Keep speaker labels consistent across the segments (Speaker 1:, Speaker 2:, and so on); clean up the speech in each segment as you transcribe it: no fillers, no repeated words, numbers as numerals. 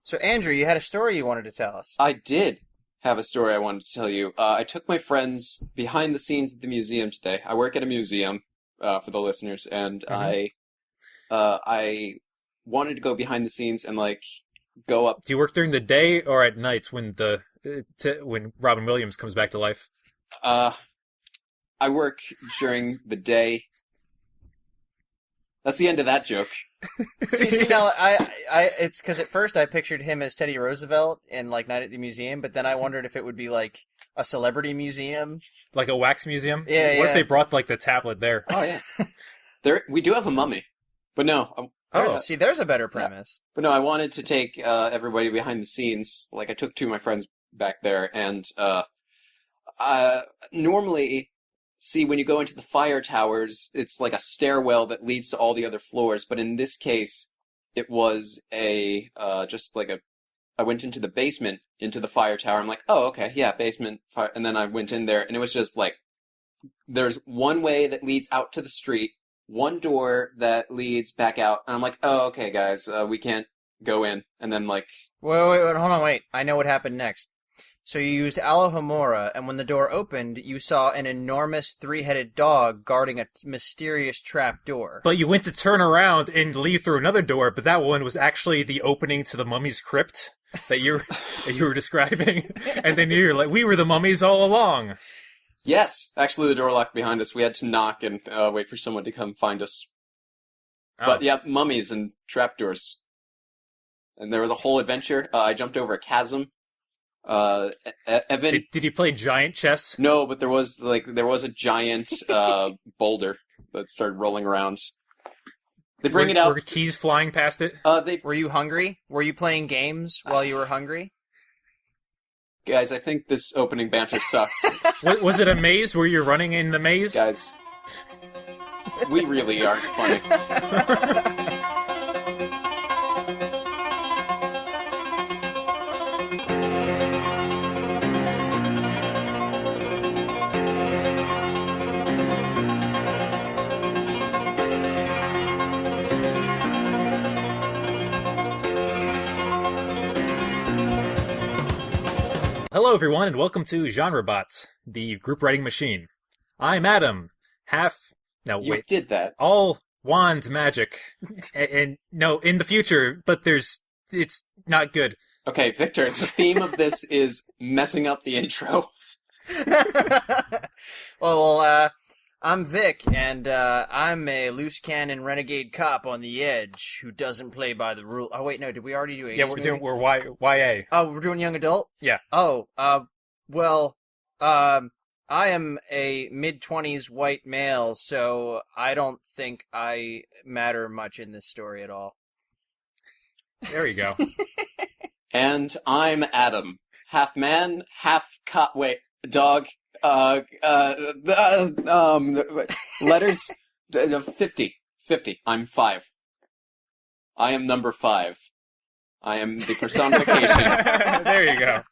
Speaker 1: So, Andrew, you had a story you wanted to tell us.
Speaker 2: I did have a story I wanted to tell you. I took my friends behind the scenes at the museum today. I work at a museum, for the listeners, and I wanted to go behind the scenes and, go up.
Speaker 3: Do you work during the day or at night when when Robin Williams comes back to life?
Speaker 2: I work during the day. That's the end of that joke.
Speaker 1: See, now, it's because at first I pictured him as Teddy Roosevelt in, Night at the Museum, but then I wondered if it would be, a celebrity museum.
Speaker 3: Like a wax museum?
Speaker 1: Yeah,
Speaker 3: What if they brought, the tablet there?
Speaker 2: Oh, yeah. We do have a mummy. But no.
Speaker 1: See, there's a better premise.
Speaker 2: Yeah. But no, I wanted to take everybody behind the scenes. I took two of my friends back there, and normally... See, when you go into the fire towers, it's like a stairwell that leads to all the other floors. But in this case, it was I went into the basement, into the fire tower. I'm like, oh, okay, yeah, basement. Fire. And then I went in there, and it was just there's one way that leads out to the street, one door that leads back out. And I'm like, oh, okay, guys, we can't go in. And then,
Speaker 1: Wait, hold on, I know what happened next. So you used Alohomora, and when the door opened, you saw an enormous three-headed dog guarding a mysterious trap door.
Speaker 3: But you went to turn around and leave through another door, but that one was actually the opening to the mummy's crypt that you were describing. And then you're like, we were the mummies all along.
Speaker 2: Yes. Actually, the door locked behind us. We had to knock and wait for someone to come find us. Oh. But, yeah, mummies and trapdoors. And there was a whole adventure. I jumped over a chasm. Evan,
Speaker 3: did you play giant chess?
Speaker 2: No, but there was a giant boulder that started rolling around. They bring it out.
Speaker 3: Were keys flying past it?
Speaker 1: Were you hungry? Were you playing games while you were hungry?
Speaker 2: Guys, I think this opening banter sucks.
Speaker 3: Was it a maze? Were you running in the maze?
Speaker 2: Guys, we really aren't funny.
Speaker 3: Hello, everyone, and welcome to GenreBot, the group writing machine. I'm Adam,
Speaker 2: You did that.
Speaker 3: All wand magic, and no, in the future, but it's not good.
Speaker 2: Okay, Victor, the theme of this is messing up the intro.
Speaker 1: Well, I'm Vic, and I'm a loose cannon renegade cop on the edge who doesn't play by the rule. Oh, wait, no, did we already do 80s
Speaker 3: We're YA.
Speaker 1: Oh, we're doing young adult?
Speaker 3: Yeah.
Speaker 1: Oh, I am a mid-20s white male, so I don't think I matter much in this story at all.
Speaker 3: There you go.
Speaker 2: And I'm Adam. Half man, half cop. Wait, dog. Letters. 50. I'm 5. I am number 5. I am the personification.
Speaker 3: There you go.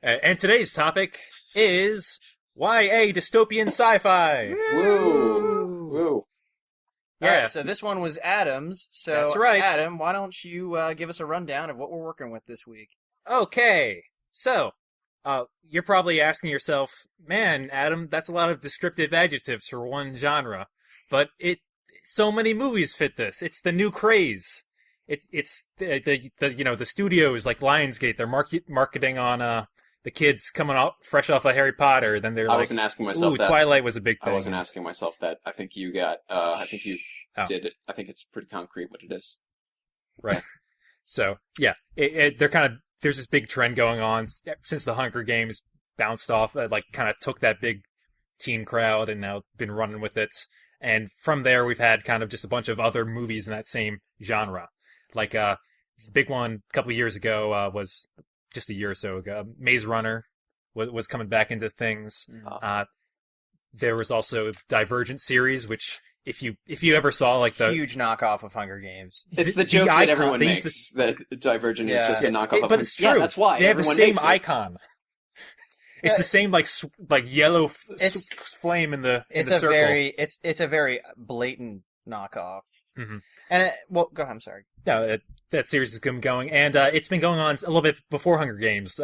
Speaker 3: And today's topic is YA dystopian sci-fi.
Speaker 2: Woo! Woo!
Speaker 3: Yeah.
Speaker 1: All right, so this one was Adam's. So,
Speaker 3: that's right.
Speaker 1: Adam, why don't you give us a rundown of what we're working with this week?
Speaker 3: Okay, so you're probably asking yourself, man, Adam, that's a lot of descriptive adjectives for one genre, but so many movies fit this. It's the new craze. It's the studios like Lionsgate. They're marketing on the kids coming up fresh off of Harry Potter. Then they're
Speaker 2: I wasn't asking myself that.
Speaker 3: Twilight was a big thing.
Speaker 2: I wasn't asking myself that. I think you got. I think you did it. I think it's pretty concrete what it is.
Speaker 3: Right. So yeah, they're kind of. There's this big trend going on since the Hunger Games bounced off, kind of took that big teen crowd and now been running with it. And from there, we've had kind of just a bunch of other movies in that same genre. The big one a couple of years ago was just a year or so ago. Maze Runner was coming back into things. There was also Divergent series, which if you ever saw the
Speaker 1: huge knockoff of Hunger Games.
Speaker 2: It's the joke that everyone makes that Divergent is just a knockoff of.
Speaker 3: But it's true.
Speaker 2: Yeah, that's why
Speaker 3: they have the same icon. It's the same yellow flame in the circle.
Speaker 1: It's a very blatant knockoff.
Speaker 3: Mm-hmm.
Speaker 1: And go ahead. I'm sorry.
Speaker 3: No, that series has been going, and it's been going on a little bit before Hunger Games.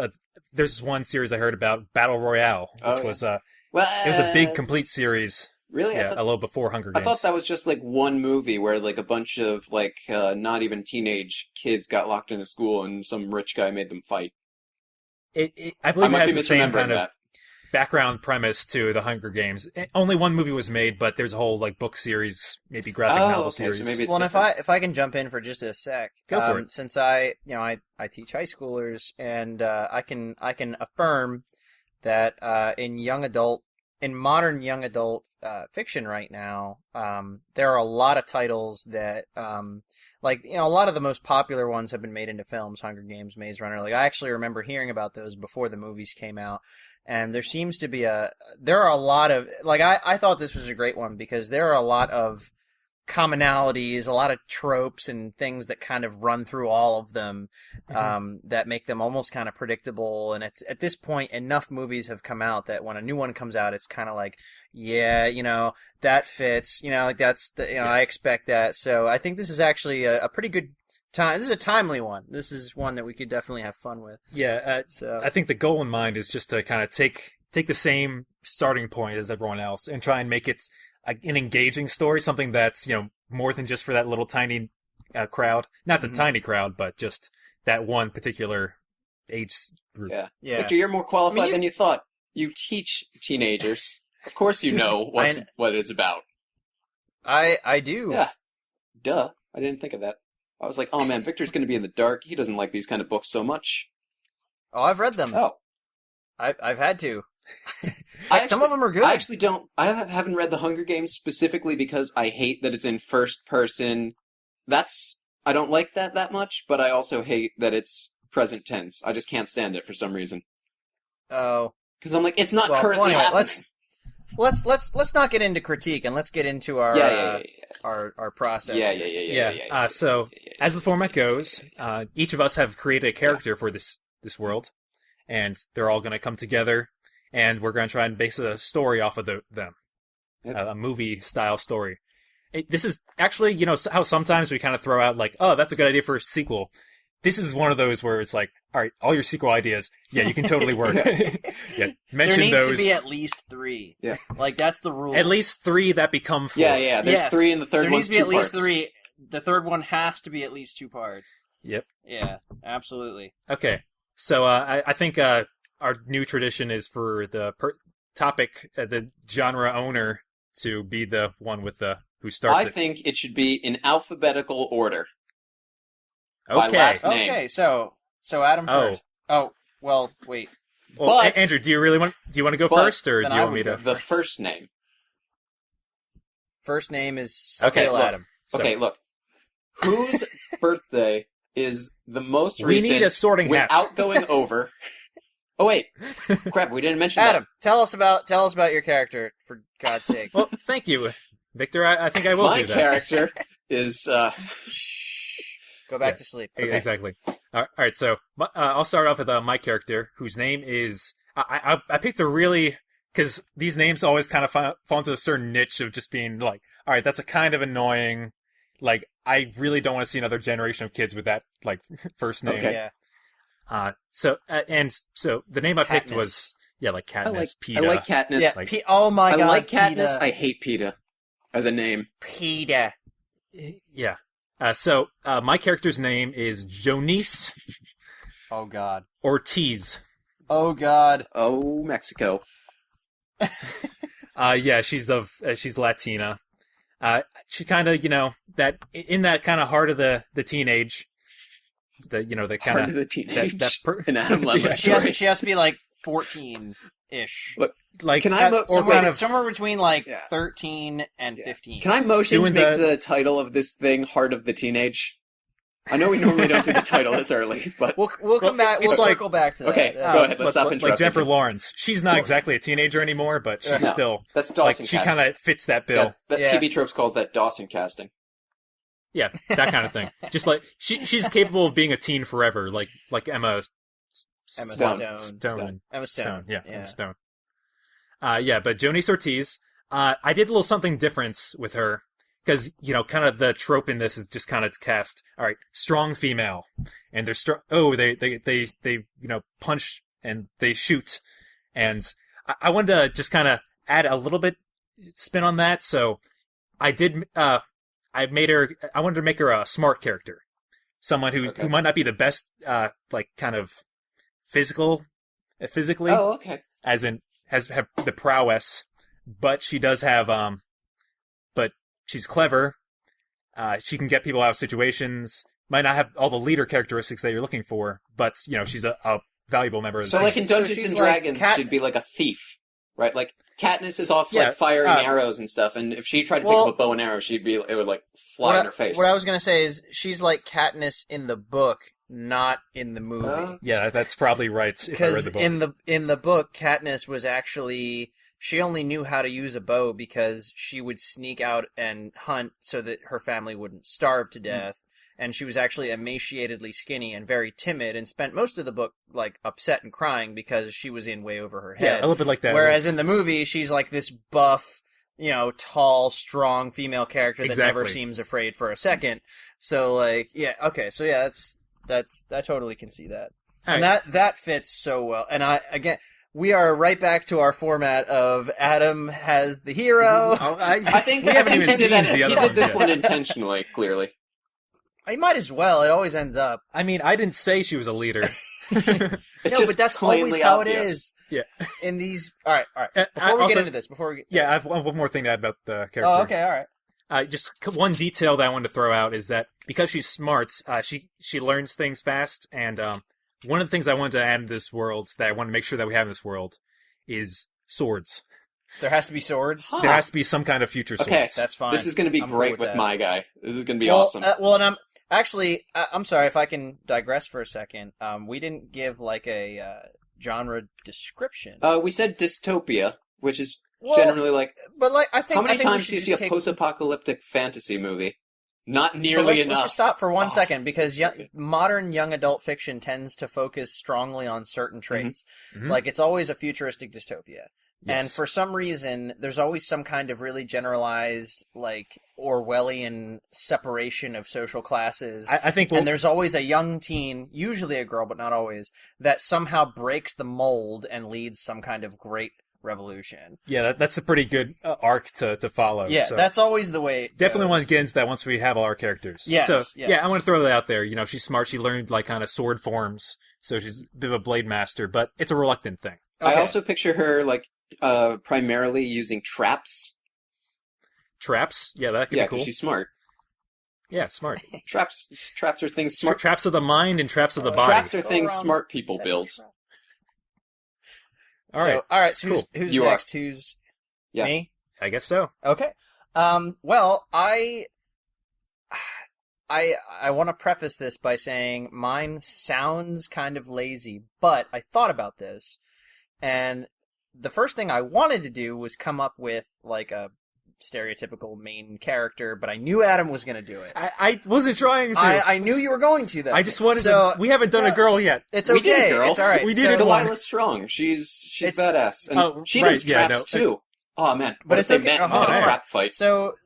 Speaker 3: There's this one series I heard about, Battle Royale, which was it was a big complete series.
Speaker 2: Really?
Speaker 3: Yeah, a little before Hunger Games.
Speaker 2: I thought that was just like one movie where like a bunch of like not even teenage kids got locked in a school and some rich guy made them fight.
Speaker 3: I believe it has the same
Speaker 2: misremembering
Speaker 3: kind of
Speaker 2: that.
Speaker 3: background premise to the Hunger Games. Only one movie was made, but there's a whole like book series, maybe graphic novel
Speaker 2: okay,
Speaker 3: series.
Speaker 2: so maybe it's
Speaker 1: Well, and
Speaker 2: different.
Speaker 1: if I can jump in for just a sec,
Speaker 3: Go for it.
Speaker 1: Since I teach high schoolers, and I can affirm that in modern young adult fiction right now, there are a lot of titles that a lot of the most popular ones have been made into films. Hunger Games, Maze Runner. Like I actually remember hearing about those before the movies came out. And there seems to be there are a lot of, like, I thought this was a great one because there are a lot of commonalities, a lot of tropes and things that kind of run through all of them, that make them almost kind of predictable. And it's, at this point, enough movies have come out that when a new one comes out, it's kind of like, yeah, that fits, like that's I expect that. So I think this is actually a pretty good time. This is a timely one. This is one that we could definitely have fun with.
Speaker 3: Yeah,
Speaker 1: So
Speaker 3: I think the goal in mind is just to kind of take the same starting point as everyone else and try and make it an engaging story, something that's more than just for that little tiny crowd. Not the tiny crowd, but just that one particular age group.
Speaker 2: Yeah. Victor, you're more qualified than you thought. You teach teenagers. Of course you know what it's about.
Speaker 1: I do.
Speaker 2: Yeah. Duh. I didn't think of that. I was like, oh man, Victor's going to be in the dark. He doesn't like these kind of books so much.
Speaker 1: Oh, I've read them.
Speaker 2: Oh.
Speaker 1: I've had to.
Speaker 2: Some
Speaker 1: of them are good.
Speaker 2: I actually don't. I haven't read The Hunger Games specifically because I hate that it's in first person. I don't like that much, but I also hate that it's present tense. I just can't stand it for some reason.
Speaker 1: Oh.
Speaker 2: Because I'm like, it's not currently
Speaker 1: anyway,
Speaker 2: happening.
Speaker 1: Let's not get into critique and let's get into our our process.
Speaker 3: As the format goes, each of us have created a character for this world, and they're all going to come together, and we're going to try and base a story off of them, a movie-style story. This is actually, how sometimes we kind of throw out like, oh, that's a good idea for a sequel. This is one of those where it's like, all right, all your sequel ideas, you can totally work. Mention
Speaker 1: there needs
Speaker 3: those.
Speaker 1: to be at least 3.
Speaker 2: Yeah.
Speaker 1: Like, that's the rule.
Speaker 3: At least 3 that become 4.
Speaker 2: Yeah. There's 3 and the third
Speaker 1: there
Speaker 2: one's
Speaker 1: needs to be
Speaker 2: 2
Speaker 1: at least
Speaker 2: parts.
Speaker 1: 3. The third one has to be at least 2 parts.
Speaker 3: Yep.
Speaker 1: Yeah, absolutely.
Speaker 3: Okay. So I think our new tradition is for the topic, the genre owner, to be the one with who starts it.
Speaker 2: I think it should be in alphabetical order.
Speaker 3: Okay.
Speaker 2: By last name.
Speaker 1: Okay, so Adam first. Oh, well, wait.
Speaker 3: Well,
Speaker 2: But-
Speaker 3: Andrew, do you want to go
Speaker 2: but
Speaker 3: first, or
Speaker 1: then
Speaker 3: do you
Speaker 1: I
Speaker 3: want me
Speaker 1: would
Speaker 3: to?
Speaker 1: go
Speaker 2: The first name.
Speaker 1: First name is
Speaker 3: Okay,
Speaker 1: Scale
Speaker 3: look.
Speaker 1: Adam.
Speaker 3: So,
Speaker 2: Okay, look. Whose birthday is the most
Speaker 3: we
Speaker 2: recent
Speaker 3: need a sorting hat.
Speaker 2: without going over... Oh, wait. Crap, we didn't mention
Speaker 1: Adam, tell us about your character, for God's sake.
Speaker 3: Well, thank you, Victor. I think I will
Speaker 2: My
Speaker 3: do that.
Speaker 2: character is...
Speaker 1: Go back to sleep. Okay.
Speaker 3: Exactly. All right, so I'll start off with my character, whose name is... I picked a really... Because these names always kind of fall into a certain niche of just being like, all right, that's a kind of annoying... Like, I really don't want to see another generation of kids with that, like, first name.
Speaker 2: Okay.
Speaker 1: Yeah.
Speaker 3: So the name I picked was... Yeah, like Katniss,
Speaker 2: I
Speaker 3: PETA.
Speaker 2: like Katniss.
Speaker 1: Yeah,
Speaker 3: like-
Speaker 1: oh my God,
Speaker 2: I like Katniss.
Speaker 1: PETA.
Speaker 2: I hate PETA as a name.
Speaker 1: PETA.
Speaker 3: Yeah. So my character's name is Jonice
Speaker 1: Oh God.
Speaker 3: Ortiz.
Speaker 1: Oh God.
Speaker 2: Oh, Mexico.
Speaker 3: Yeah, she's Latina. She kind of, that in that kind of heart of the teenage, the kind
Speaker 2: Part of the teenage. An Adam Lemon
Speaker 3: Yeah.
Speaker 2: story.
Speaker 1: She has to be like 14-ish.
Speaker 2: Look,
Speaker 3: like
Speaker 2: Can I
Speaker 3: or kind of
Speaker 1: somewhere between like
Speaker 2: Yeah.
Speaker 1: 13 and 15.
Speaker 2: Can I motion to
Speaker 3: Doing
Speaker 2: make
Speaker 3: the-
Speaker 2: the title of this thing Heart of the Teenage? I know we normally don't do the title this early, but...
Speaker 1: We'll come back. We'll
Speaker 3: it's like-
Speaker 1: circle back to that.
Speaker 2: Okay,
Speaker 1: Yeah.
Speaker 2: go ahead. Let's stop
Speaker 3: like
Speaker 2: interrupting.
Speaker 3: Jennifer Lawrence. She's not exactly a teenager anymore, but she's
Speaker 2: No,
Speaker 3: still
Speaker 2: That's
Speaker 3: like
Speaker 2: Dawson
Speaker 3: she
Speaker 2: casting.
Speaker 3: kind of fits that bill.
Speaker 2: That
Speaker 1: Yeah.
Speaker 2: TV Tropes calls that Dawson casting.
Speaker 3: Yeah, that kind of thing. Just like she's capable of being a teen forever, like Emma
Speaker 1: Emma
Speaker 2: Stone.
Speaker 3: Stone.
Speaker 1: Emma Stone.
Speaker 3: Yeah, Emma Stone. But Jonice Ortiz, I did a little something different with her because kind of the trope in this is just kind of cast. All right, strong female, and they're strong. Oh, they punch and they shoot, and I wanted to just kind of add a little bit spin on that. So I did. I wanted to make her a smart character, someone who might not be the best, kind of physically.
Speaker 2: Oh, okay.
Speaker 3: As in have the prowess, but she does have but she's clever. She can get people out of situations. Might not have all the leader characteristics that you're looking for, but she's a valuable member of the
Speaker 2: So
Speaker 3: team.
Speaker 2: like in Dungeons and Dragons, she'd be like a thief, right? Like Katniss is off like firing arrows and stuff, and if she tried to pick up a bow and arrow, it would like fly in her face.
Speaker 1: What I was gonna say is she's like Katniss in the book, not in the movie.
Speaker 3: Yeah, that's probably right. If I read the book.
Speaker 1: in the book, Katniss was actually, she only knew how to use a bow because she would sneak out and hunt so that her family wouldn't starve to death. And she was actually emaciatedly skinny and very timid, and spent most of the book like upset and crying because she was in way over her head.
Speaker 3: Yeah, a little bit like that.
Speaker 1: Whereas in the movie, she's like this buff, tall, strong female character that never seems afraid for a second. So like, I totally can see that. And that fits so well. And we are right back to our format of Adam has the hero.
Speaker 2: I think
Speaker 3: we haven't even seen the other
Speaker 2: He did
Speaker 3: ones
Speaker 2: this
Speaker 3: yet.
Speaker 2: one intentionally, clearly.
Speaker 1: I might as well. It always ends up.
Speaker 3: I mean, I didn't say she was a leader.
Speaker 1: But that's always how it is.
Speaker 3: Yeah.
Speaker 1: In these... All right. Before we get into this,
Speaker 3: I have one more thing to add about the character.
Speaker 1: Oh, okay, all right.
Speaker 3: Just one detail that I wanted to throw out is that because she's smart, she learns things fast, and one of the things I wanted to add in this world, that I want to make sure that we have in this world, is swords.
Speaker 1: There has to be swords?
Speaker 3: There has to be some kind of future swords.
Speaker 1: Okay, that's fine.
Speaker 2: This is going to be
Speaker 1: I'm
Speaker 2: great
Speaker 1: cool
Speaker 2: with
Speaker 1: that.
Speaker 2: my guy. This is going to be awesome.
Speaker 1: And I'm sorry if I can digress for a second. We didn't give like a genre description.
Speaker 2: We said dystopia, which is generally like...
Speaker 1: But like, I think...
Speaker 2: How many
Speaker 1: I think
Speaker 2: times do you see a post-apocalyptic fantasy movie? Not nearly enough.
Speaker 1: Let's just stop for 1 second, because modern young adult fiction tends to focus strongly on certain traits.
Speaker 3: Mm-hmm.
Speaker 1: Like, it's always a futuristic dystopia.
Speaker 3: Yes.
Speaker 1: And for some reason, there's always some kind of really generalized, like, Orwellian separation of social classes.
Speaker 3: I think
Speaker 1: and there's always a young teen, usually a girl, but not always, that somehow breaks the mold and leads some kind of great revolution.
Speaker 3: Yeah, that's a pretty good arc to follow.
Speaker 1: Yeah,
Speaker 3: so.
Speaker 1: That's always the way it
Speaker 3: Definitely
Speaker 1: goes.
Speaker 3: want to get into that once we have all our characters.
Speaker 1: Yes,
Speaker 3: so,
Speaker 1: yes.
Speaker 3: Yeah, I want to throw that out there. She's smart. She learned, like, kind of sword forms, so she's a bit of a blade master, but it's a reluctant thing.
Speaker 2: Okay. I also picture her, like, primarily using traps.
Speaker 3: Traps? Yeah, that could be cool.
Speaker 2: Yeah, because she's smart.
Speaker 3: Yeah, smart.
Speaker 2: Traps are things smart...
Speaker 3: Traps of the mind and traps of the body.
Speaker 2: Traps are things smart people build.
Speaker 1: All right. So
Speaker 3: cool.
Speaker 1: who's
Speaker 2: You
Speaker 1: next? Who's me?
Speaker 3: I guess so.
Speaker 1: Okay. Well, I want to preface this by saying mine sounds kind of lazy, but I thought about this, and the first thing I wanted to do was come up with like a stereotypical main character, but I knew Adam was going to do it.
Speaker 3: I wasn't trying to.
Speaker 1: I knew you were going to, though.
Speaker 3: I just wanted to... We haven't done a girl yet.
Speaker 1: It's okay.
Speaker 2: We did a girl.
Speaker 1: It's all right.
Speaker 3: We did it.
Speaker 2: Delilah Strong. She's badass. And she does traps, too. Oh, man.
Speaker 1: But it's okay.
Speaker 2: A trap fight.
Speaker 1: So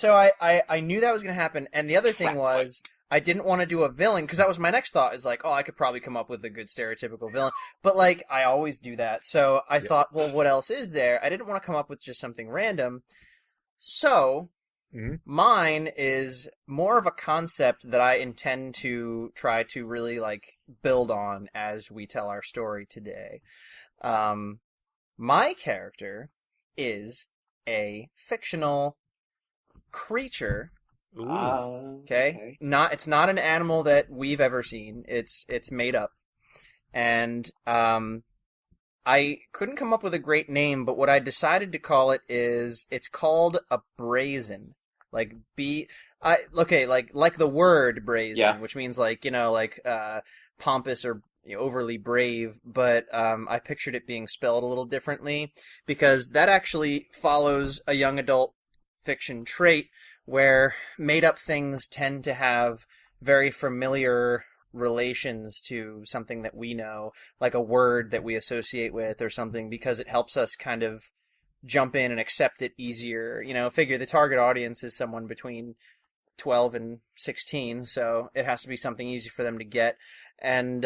Speaker 1: I knew that was going to happen, and the other thing was... I didn't want to do a villain, because that was my next thought, is like, I could probably come up with a good stereotypical villain. But, like, I always do that. So I thought, well, what else is there? I didn't want to come up with just something random. So, mine is more of a concept that I intend to try to really, like, build on as we tell our story today. My character is a fictional creature.
Speaker 3: Ooh.
Speaker 1: Okay. It's not an animal that we've ever seen. It's made up. And I couldn't come up with a great name, but what I decided to call it is, it's called a brazen. Like like the word brazen, which means like, pompous or overly brave, but I pictured it being spelled a little differently, because that actually follows a young adult fiction trait where made-up things tend to have very familiar relations to something that we know, like a word that we associate with or something, because it helps us kind of jump in and accept it easier. Figure the target audience is someone between 12 and 16, so it has to be something easy for them to get. And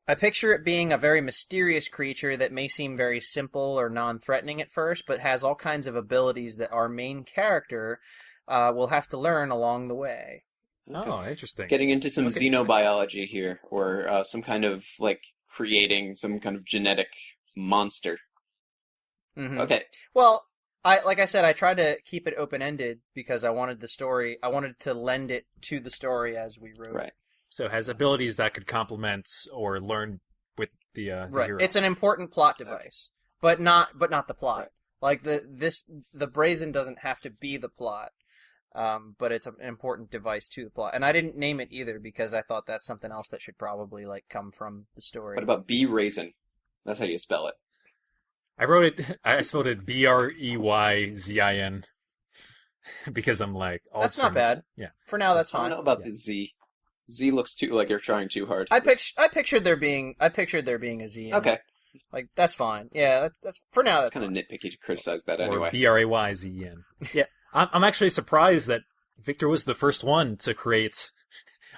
Speaker 1: I picture it being a very mysterious creature that may seem very simple or non-threatening at first, but has all kinds of abilities that our main character will have to learn along the way.
Speaker 3: Oh, interesting.
Speaker 2: Getting into some xenobiology here, or some kind of, like, creating some kind of genetic monster.
Speaker 1: Mm-hmm.
Speaker 2: Okay.
Speaker 1: Well, like I said, I tried to keep it open-ended because I wanted to lend it to the story as we wrote.
Speaker 2: Right.
Speaker 3: So it has abilities that could complement or learn with the hero.
Speaker 1: It's an important plot device, but not the plot.
Speaker 2: Right.
Speaker 1: Like the brazen doesn't have to be the plot, but it's an important device to the plot. And I didn't name it either because I thought that's something else that should probably come from the story.
Speaker 2: What about B-Raisin? That's how you spell it.
Speaker 3: I spelled it Breyzin because I'm like...
Speaker 1: That's not bad.
Speaker 3: Yeah.
Speaker 1: For now, that's
Speaker 2: I
Speaker 1: fine.
Speaker 2: don't know about the Z. Z looks too like you're trying too hard.
Speaker 1: I pictured there being a Z.
Speaker 2: Okay.
Speaker 1: That's fine. Yeah, that's for now. That's
Speaker 2: kind of nitpicky to criticize that anyway.
Speaker 3: Or Brayzin. Yeah, I'm actually surprised that Victor was the first one to create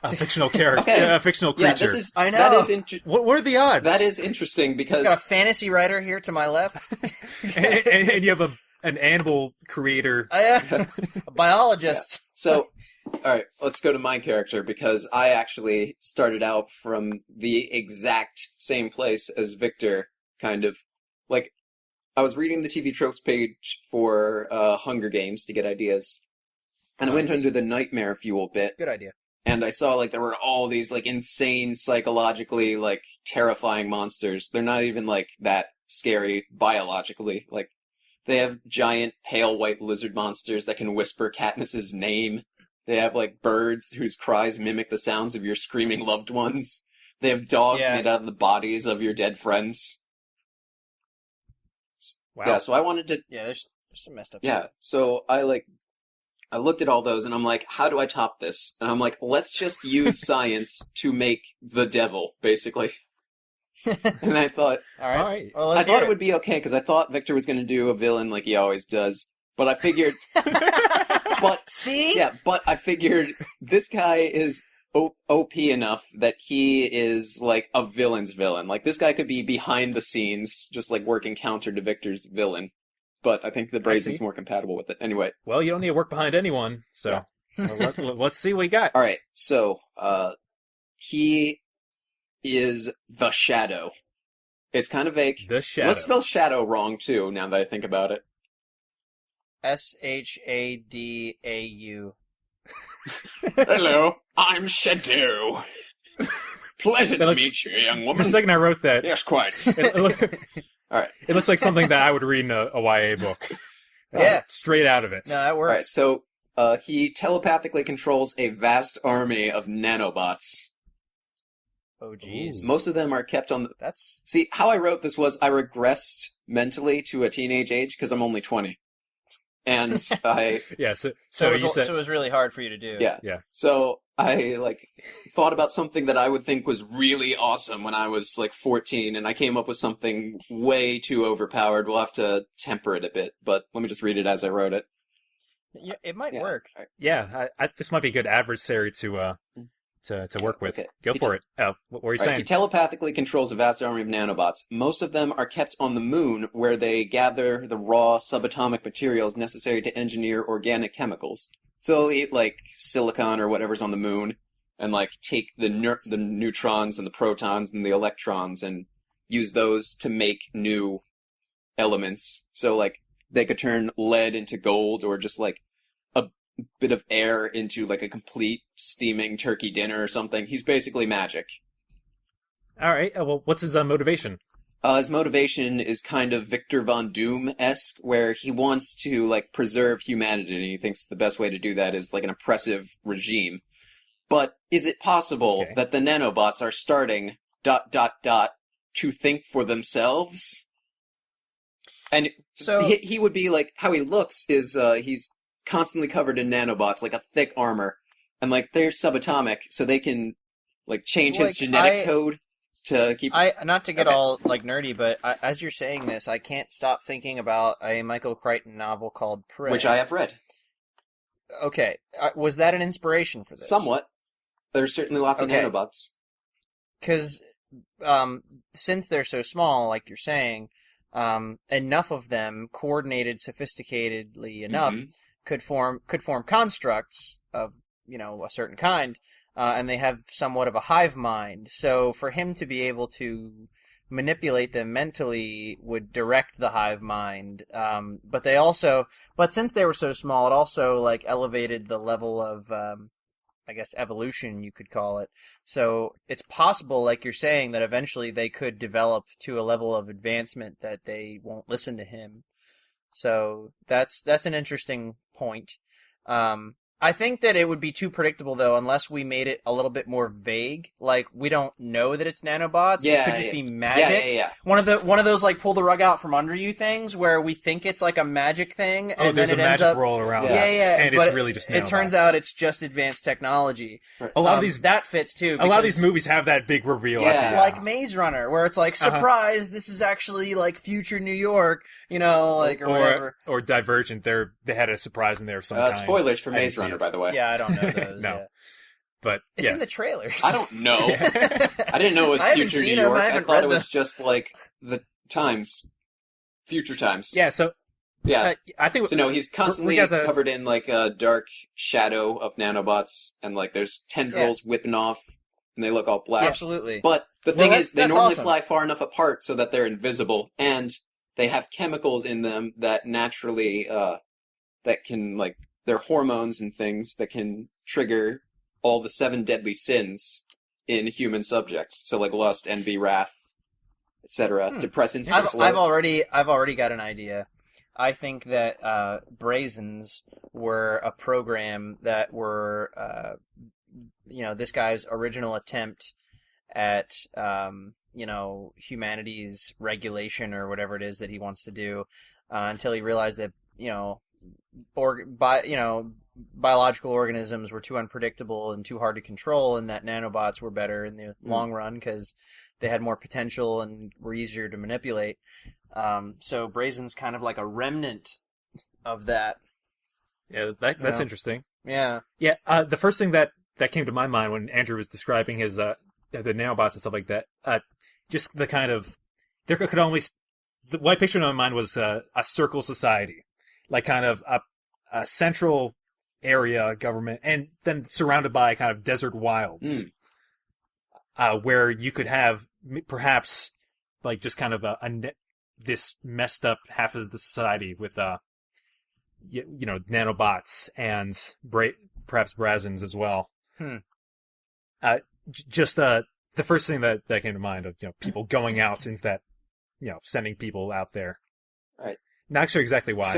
Speaker 3: a fictional character, a fictional creature.
Speaker 2: Yeah,
Speaker 1: I know.
Speaker 2: That is
Speaker 3: what are the odds?
Speaker 2: That is interesting because
Speaker 1: I got a fantasy writer here to my left,
Speaker 3: and you have an animal creator,
Speaker 1: a biologist.
Speaker 2: Yeah. So, all right, let's go to my character because I actually started out from the exact same place as Victor. Kind of like I was reading the TV tropes page for Hunger Games to get ideas, and I went under the nightmare fuel bit.
Speaker 1: Good idea.
Speaker 2: And I saw there were all these insane psychologically terrifying monsters. They're not even that scary biologically. They have giant pale white lizard monsters that can whisper Katniss's name. They have birds whose cries mimic the sounds of your screaming loved ones. They have dogs made out of the bodies of your dead friends.
Speaker 3: Wow.
Speaker 2: Yeah, so I wanted to...
Speaker 1: Yeah, there's some messed up
Speaker 2: Yeah,
Speaker 1: shit.
Speaker 2: so I looked at all those and I'm like, how do I top this? And I'm like, let's just use science to make the devil, basically. And I thought...
Speaker 1: All right. Well,
Speaker 2: I thought it would be okay, because I thought Victor was going to do a villain like he always does. But I figured...
Speaker 1: See?
Speaker 2: Yeah, but I figured this guy is OP enough that he is a villain's villain. This guy could be behind the scenes, just working counter to Victor's villain. But I think the Brazen's more compatible with it. Anyway.
Speaker 3: Well, you don't need to work behind anyone, so let's see what we got.
Speaker 2: All right, so he is the Shadow. It's kind of vague.
Speaker 3: The Shadow.
Speaker 2: Let's spell Shadow wrong, too, now that I think about it.
Speaker 1: Shadau.
Speaker 2: Hello, I'm Shadow. Pleasure to meet you, young woman.
Speaker 3: The second I wrote that...
Speaker 2: Yes, quite. All right.
Speaker 3: It looks like something that I would read in a YA book.
Speaker 1: Yeah.
Speaker 3: Straight out of it.
Speaker 1: No, that works.
Speaker 2: All right, so he telepathically controls a vast army of nanobots.
Speaker 1: Oh, jeez.
Speaker 2: Most of them are kept on the...
Speaker 1: That's...
Speaker 2: See, how I wrote this was I regressed mentally to a teenage age because I'm only 20. And I...
Speaker 3: Yeah,
Speaker 1: So it was really hard for you to do.
Speaker 2: Yeah. So I, thought about something that I would think was really awesome when I was, 14, and I came up with something way too overpowered. We'll have to temper it a bit, but let me just read it as I wrote it.
Speaker 1: Yeah, it might work.
Speaker 3: Yeah, this might be a good adversary to work with. Okay. Go for it. What were you saying?
Speaker 2: He telepathically controls a vast army of nanobots. Most of them are kept on the moon, where they gather the raw subatomic materials necessary to engineer organic chemicals. So they'll eat, silicon or whatever's on the moon, and, take the neutrons and the protons and the electrons and use those to make new elements. So, they could turn lead into gold, or just, a bit of air into, a complete steaming turkey dinner or something. He's basically magic.
Speaker 3: All right. Well, what's his motivation?
Speaker 2: His motivation is kind of Victor Von Doom-esque, where he wants to, preserve humanity, and he thinks the best way to do that is, an oppressive regime. But is it possible that the nanobots are starting ... to think for themselves? And so he would be, how he looks is, he's constantly covered in nanobots, a thick armor. And, they're subatomic, so they can, change his genetic code to keep.
Speaker 1: Not to get
Speaker 2: Okay.
Speaker 1: all like nerdy, but as you're saying this, I can't stop thinking about a Michael Crichton novel called Prey,
Speaker 2: which I have read.
Speaker 1: Okay, was that an inspiration for this?
Speaker 2: Somewhat. There's certainly lots of
Speaker 1: Okay.
Speaker 2: nanobots.
Speaker 1: Because since they're so small, like you're saying, enough of them, coordinated sophisticatedly enough,
Speaker 2: Mhm.
Speaker 1: could form constructs of a certain kind, and they have somewhat of a hive mind. So for him to be able to manipulate them mentally would direct the hive mind. But since they were so small, it also like elevated the level of I guess evolution, you could call it. So it's possible, like you're saying, that eventually they could develop to a level of advancement that they won't listen to him. So that's an interesting point. I think that it would be too predictable, though, unless we made it a little bit more vague. Like, we don't know that it's nanobots.
Speaker 2: Yeah,
Speaker 1: it could just
Speaker 2: yeah.
Speaker 1: be magic.
Speaker 2: Yeah.
Speaker 1: One of those like pull the rug out from under you things where we think it's like a magic thing, and
Speaker 3: Oh, there's a
Speaker 1: then it ends
Speaker 3: magic
Speaker 1: up
Speaker 3: roll around.
Speaker 2: Yeah,
Speaker 3: this, and
Speaker 1: but
Speaker 3: it's really just nanobots.
Speaker 1: it turns out it's just advanced technology.
Speaker 2: Right.
Speaker 3: a lot of these.
Speaker 1: That fits too.
Speaker 3: A lot of
Speaker 1: because-
Speaker 3: these movies have that big reveal. at the
Speaker 2: Yeah.
Speaker 3: end.
Speaker 1: like Maze Runner, where it's like, surprise, this is actually like future New York, or whatever.
Speaker 3: or Divergent. They had a surprise in there of some kind.
Speaker 2: Spoilers for
Speaker 3: I didn't
Speaker 2: Maze
Speaker 3: see
Speaker 2: Runner,
Speaker 3: it.
Speaker 2: by the way.
Speaker 1: Yeah, I don't know those.
Speaker 3: No.
Speaker 1: Yeah.
Speaker 3: But
Speaker 1: It's
Speaker 3: yeah,
Speaker 1: in the trailers.
Speaker 2: I don't know.
Speaker 1: I
Speaker 2: I didn't know it was
Speaker 1: I haven't
Speaker 2: future New
Speaker 1: seen 'em,
Speaker 2: York.
Speaker 1: I
Speaker 2: I
Speaker 1: haven't
Speaker 2: thought
Speaker 1: read
Speaker 2: it was just like the times, future times.
Speaker 3: yeah. So
Speaker 2: Yeah.
Speaker 3: I think
Speaker 2: So no, he's constantly
Speaker 3: got the-
Speaker 2: covered in like a dark shadow of nanobots, and like there's tendrils whipping off, and they look all black.
Speaker 1: Absolutely.
Speaker 2: But the
Speaker 1: Well,
Speaker 2: thing
Speaker 1: that's-
Speaker 2: is, they
Speaker 1: that's
Speaker 2: normally
Speaker 1: awesome.
Speaker 2: fly far enough apart so that they're invisible, and they have chemicals in them that naturally, that can like, they're hormones and things that can trigger all the 7 deadly sins in human subjects. So like lust, envy, wrath, etc. Depressants.
Speaker 1: I've
Speaker 2: sloth.
Speaker 1: already got an idea. I think that Brazens were a program that were this guy's original attempt at humanity's regulation or whatever it is that he wants to do, until he realized that biological organisms were too unpredictable and too hard to control, and that nanobots were better in the long run because they had more potential and were easier to manipulate. So Brazen's kind of like a remnant of that.
Speaker 3: yeah, that's
Speaker 1: Yeah.
Speaker 3: interesting.
Speaker 1: Yeah.
Speaker 3: Yeah, the first thing that came to my mind when Andrew was describing his the nanobots and stuff like that, just the kind of there could always what I pictured in my mind was a circle society, like kind of a central area government, and then surrounded by kind of desert wilds, where you could have perhaps like just kind of this messed up half of the society with nanobots and perhaps Brazens as well. Just the first thing that came to mind of people going out into that, sending people out there.
Speaker 2: Right.
Speaker 3: Not sure exactly why.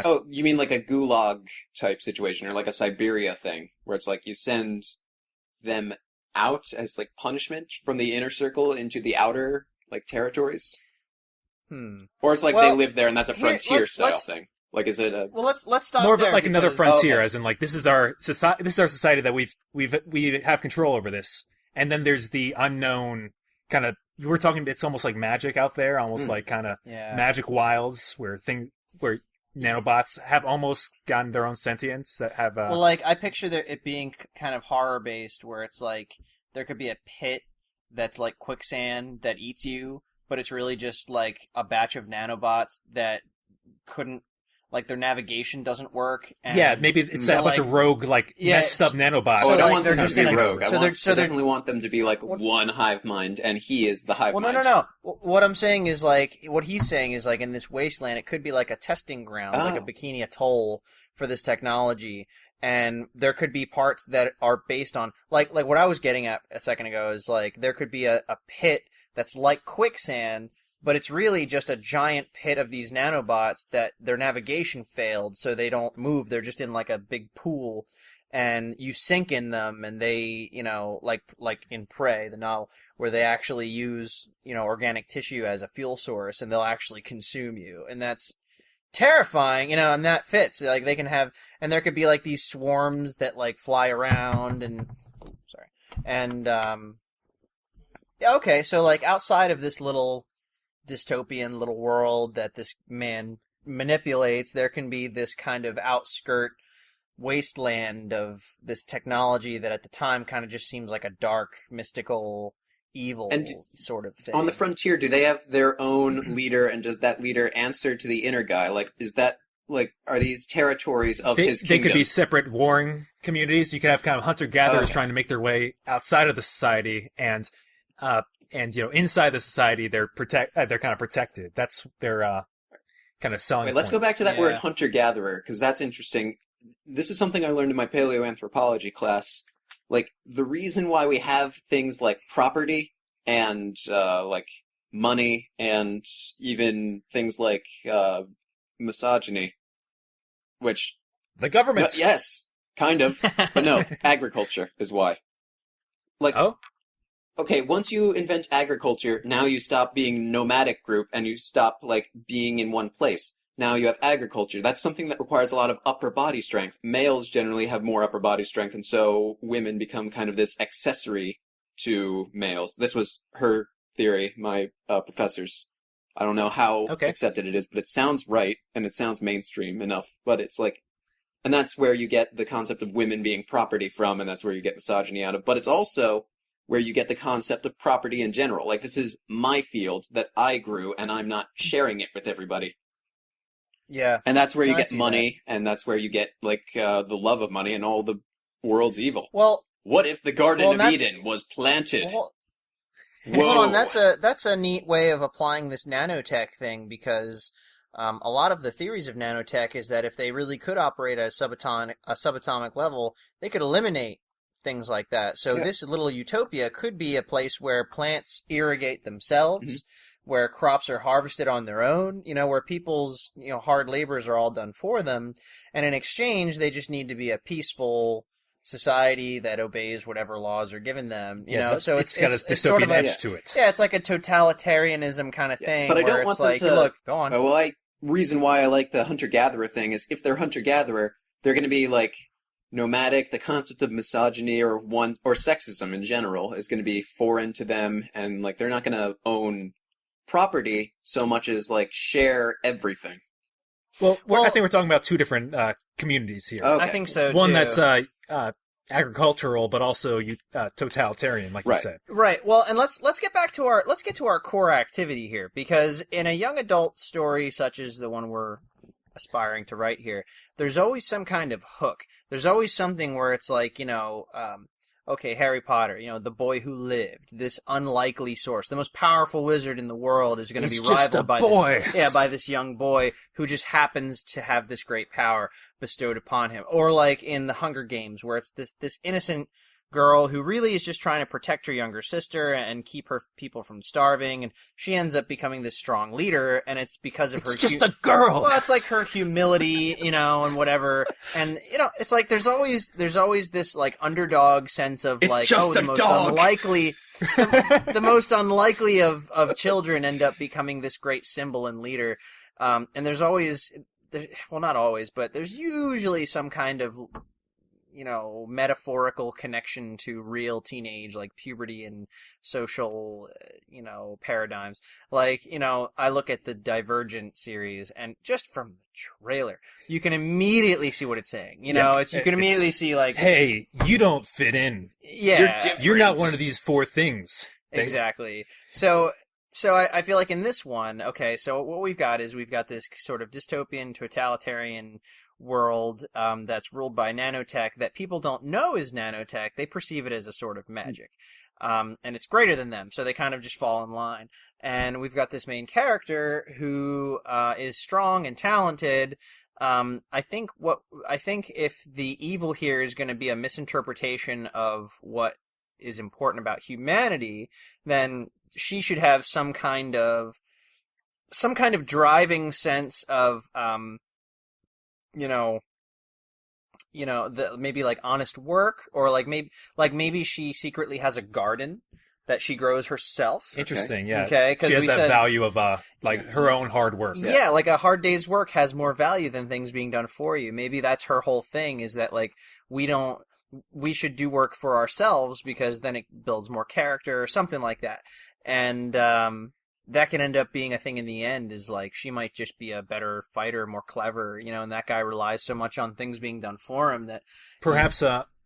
Speaker 2: So you mean like a gulag type situation, or like a Siberia thing, where it's like you send them out as like punishment from the inner circle into the outer like territories, or it's like they
Speaker 1: Well,
Speaker 2: live there and that's a frontier
Speaker 1: let's-
Speaker 2: style
Speaker 1: let's-
Speaker 2: thing. Like, is it a
Speaker 1: Well, let's stop
Speaker 3: More of
Speaker 1: there
Speaker 3: like another
Speaker 1: because-
Speaker 3: frontier,
Speaker 2: okay.
Speaker 3: as in like this is our society. This is our society that we have control over this, and then there's the unknown kind of. You were talking. It's almost like magic out there, almost like kind of
Speaker 1: Yeah.
Speaker 3: magic wilds where nanobots have almost gotten their own sentience that have.
Speaker 1: Well, like I picture it being kind of horror based, where it's like there could be a pit that's like quicksand that eats you, but it's really just like a batch of nanobots that couldn't, like their navigation doesn't work. And
Speaker 3: yeah, maybe it's
Speaker 1: so,
Speaker 3: that bunch
Speaker 1: like-
Speaker 3: of rogue messed up nanobots.
Speaker 2: Oh,
Speaker 1: So,
Speaker 2: I don't
Speaker 1: like,
Speaker 2: want
Speaker 1: they're
Speaker 2: them
Speaker 1: just
Speaker 2: to be
Speaker 1: in a-
Speaker 2: rogue.
Speaker 1: so they're-
Speaker 2: I definitely want them to be like one hive mind, and he is the hive
Speaker 1: Well,
Speaker 2: mind.
Speaker 1: no. What I'm saying is like what he's saying is like in this wasteland, it could be like a testing ground, like a
Speaker 2: Oh.
Speaker 1: Bikini Atoll for this technology, and there could be parts that are based on like what I was getting at a second ago is like there could be a pit that's like quicksand, but it's really just a giant pit of these nanobots that their navigation failed, so they don't move. They're just in like a big pool, and you sink in them, and they, like in Prey, the novel, where they actually use, organic tissue as a fuel source, and they'll actually consume you, and that's terrifying, and that fits. Like they can have, and there could be like these swarms that like fly around, and Okay, so like outside of this little dystopian little world that this man manipulates, there can be this kind of outskirt wasteland of this technology that at the time kind of just seems like a dark, mystical, evil
Speaker 2: And
Speaker 1: sort of thing.
Speaker 2: On the frontier, do they have their own leader, and does that leader answer to the inner guy? Like, is that, like, are these territories of his
Speaker 3: They
Speaker 2: kingdom?
Speaker 3: could be separate warring communities. You could have kind of hunter-gatherers
Speaker 2: Okay.
Speaker 3: trying to make their way outside of the society, and inside the society they're kind of protected. That's their kind of selling
Speaker 2: Wait, let's go
Speaker 3: point.
Speaker 2: back to that
Speaker 1: Yeah.
Speaker 2: word hunter-gatherer, because that's interesting. This is something I learned in my paleoanthropology class. Like, the reason why we have things like property and, like, money and even things like, misogyny, which,
Speaker 3: The government.
Speaker 2: yes, kind of, but no, agriculture is why. Like,
Speaker 3: Oh,
Speaker 2: okay, once you invent agriculture, now you stop being nomadic group and you stop, like, being in one place. Now you have agriculture. That's something that requires a lot of upper body strength. Males generally have more upper body strength, and so women become kind of this accessory to males. This was her theory, my professor's. I don't know how
Speaker 3: Okay.
Speaker 2: accepted it is, but it sounds right, and it sounds mainstream enough. But it's like, and that's where you get the concept of women being property from, and that's where you get misogyny out of. But it's also where you get the concept of property in general. Like, this is my field that I grew, and I'm not sharing it with everybody.
Speaker 1: Yeah.
Speaker 2: And that's where you
Speaker 1: No, I
Speaker 2: get
Speaker 1: see
Speaker 2: money, and that's where you get, like, the love of money and all the world's evil.
Speaker 1: Well,
Speaker 2: What if the Garden
Speaker 1: Well,
Speaker 2: of
Speaker 1: that's-
Speaker 2: Eden was planted?
Speaker 1: well,
Speaker 2: Whoa.
Speaker 1: hold on. That's a neat way of applying this nanotech thing, because a lot of the theories of nanotech is that if they really could operate at a subatomic level, they could eliminate things like that. So
Speaker 2: Yeah.
Speaker 1: this little utopia could be a place where plants irrigate themselves,
Speaker 2: Mm-hmm.
Speaker 1: where crops are harvested on their own, where people's, hard labors are all done for them, and in exchange they just need to be a peaceful society that obeys whatever laws are given them,
Speaker 3: but
Speaker 1: so
Speaker 3: it's got a
Speaker 1: it's
Speaker 3: dystopian
Speaker 1: sort of
Speaker 3: edge
Speaker 1: a,
Speaker 3: to it.
Speaker 1: yeah, it's like a totalitarianism kind of
Speaker 2: Yeah,
Speaker 1: thing,
Speaker 2: but I don't
Speaker 1: where
Speaker 2: want
Speaker 1: it's
Speaker 2: them
Speaker 1: like,
Speaker 2: to-
Speaker 1: look, go on.
Speaker 2: Well, reason why I like the hunter-gatherer thing is if they're hunter-gatherer, they're going to be, like, nomadic. The concept of misogyny or sexism in general is going to be foreign to them, and, like, they're not going to own property so much as, like, share everything.
Speaker 3: Well,
Speaker 1: Well-
Speaker 3: I think we're talking about two different communities here.
Speaker 2: Okay.
Speaker 1: I think so,
Speaker 3: One
Speaker 1: too.
Speaker 3: that's agricultural, but also totalitarian, like you
Speaker 2: Right.
Speaker 3: said.
Speaker 1: Right. Well, and let's get to our core activity here, because in a young adult story such as the one we're aspiring to write here, there's always some kind of hook. There's always something where it's like, okay, Harry Potter, the boy who lived, this unlikely source, the most powerful wizard in the world is going to be
Speaker 3: He's just a
Speaker 1: rivaled by
Speaker 3: boy.
Speaker 1: by this young boy who just happens to have this great power bestowed upon him. Or like in the Hunger Games, where it's this innocent girl who really is just trying to protect her younger sister and keep her people from starving, and she ends up becoming this strong leader, and it's because of her
Speaker 3: It's just a girl.
Speaker 1: well, it's like her humility, and whatever. And, it's like there's always this like underdog sense of
Speaker 2: It's
Speaker 1: like,
Speaker 2: just
Speaker 1: the
Speaker 2: a
Speaker 1: most
Speaker 2: dog.
Speaker 1: unlikely the most unlikely of children end up becoming this great symbol and leader. And there's always well, not always, but there's usually some kind of metaphorical connection to real teenage, like puberty and social, paradigms. Like, I look at the Divergent series, and just from the trailer, you can immediately see what it's saying. You can immediately see, like,
Speaker 3: Hey, you don't fit in.
Speaker 1: yeah,
Speaker 3: You're not one of these four things.
Speaker 1: exactly. So I feel like in this one, okay, so what we've got this sort of dystopian, totalitarian world that's ruled by nanotech that people don't know is nanotech. They perceive it as a sort of magic. And it's greater than them, so they kind of just fall in line. And we've got this main character who is strong and talented. I think if the evil here is going to be a misinterpretation of what is important about humanity, then she should have some kind of driving sense of maybe like honest work, or like maybe she secretly has a garden that she grows herself.
Speaker 3: Interesting, yeah.
Speaker 1: Okay, because
Speaker 3: She has
Speaker 1: we
Speaker 3: that
Speaker 1: said
Speaker 3: value of her own hard work.
Speaker 1: yeah, like a hard day's work has more value than things being done for you. Maybe that's her whole thing, is that like we don't we should do work for ourselves because then it builds more character or something like that. And that can end up being a thing in the end, is like she might just be a better fighter, more clever, and that guy relies so much on things being done for him that
Speaker 3: perhaps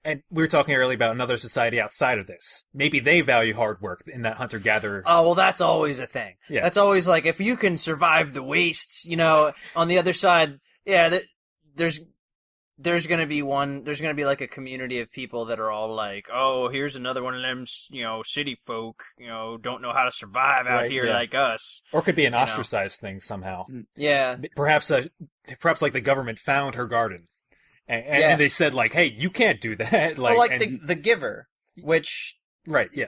Speaker 3: and we were talking earlier about another society outside of this. Maybe they value hard work in that hunter-gatherer.
Speaker 1: Oh, well, that's always a thing.
Speaker 3: Yeah.
Speaker 1: That's always like, if you can survive the wastes, on the other side, there's going to be like a community of people that are all like, oh, here's another one of them, city folk, don't know how to survive out here like us.
Speaker 3: Or it could be an ostracized thing somehow.
Speaker 1: Yeah.
Speaker 3: Perhaps like the government found her garden. And they said, like, hey, you can't do that.
Speaker 1: The Giver, which,
Speaker 3: right, yeah,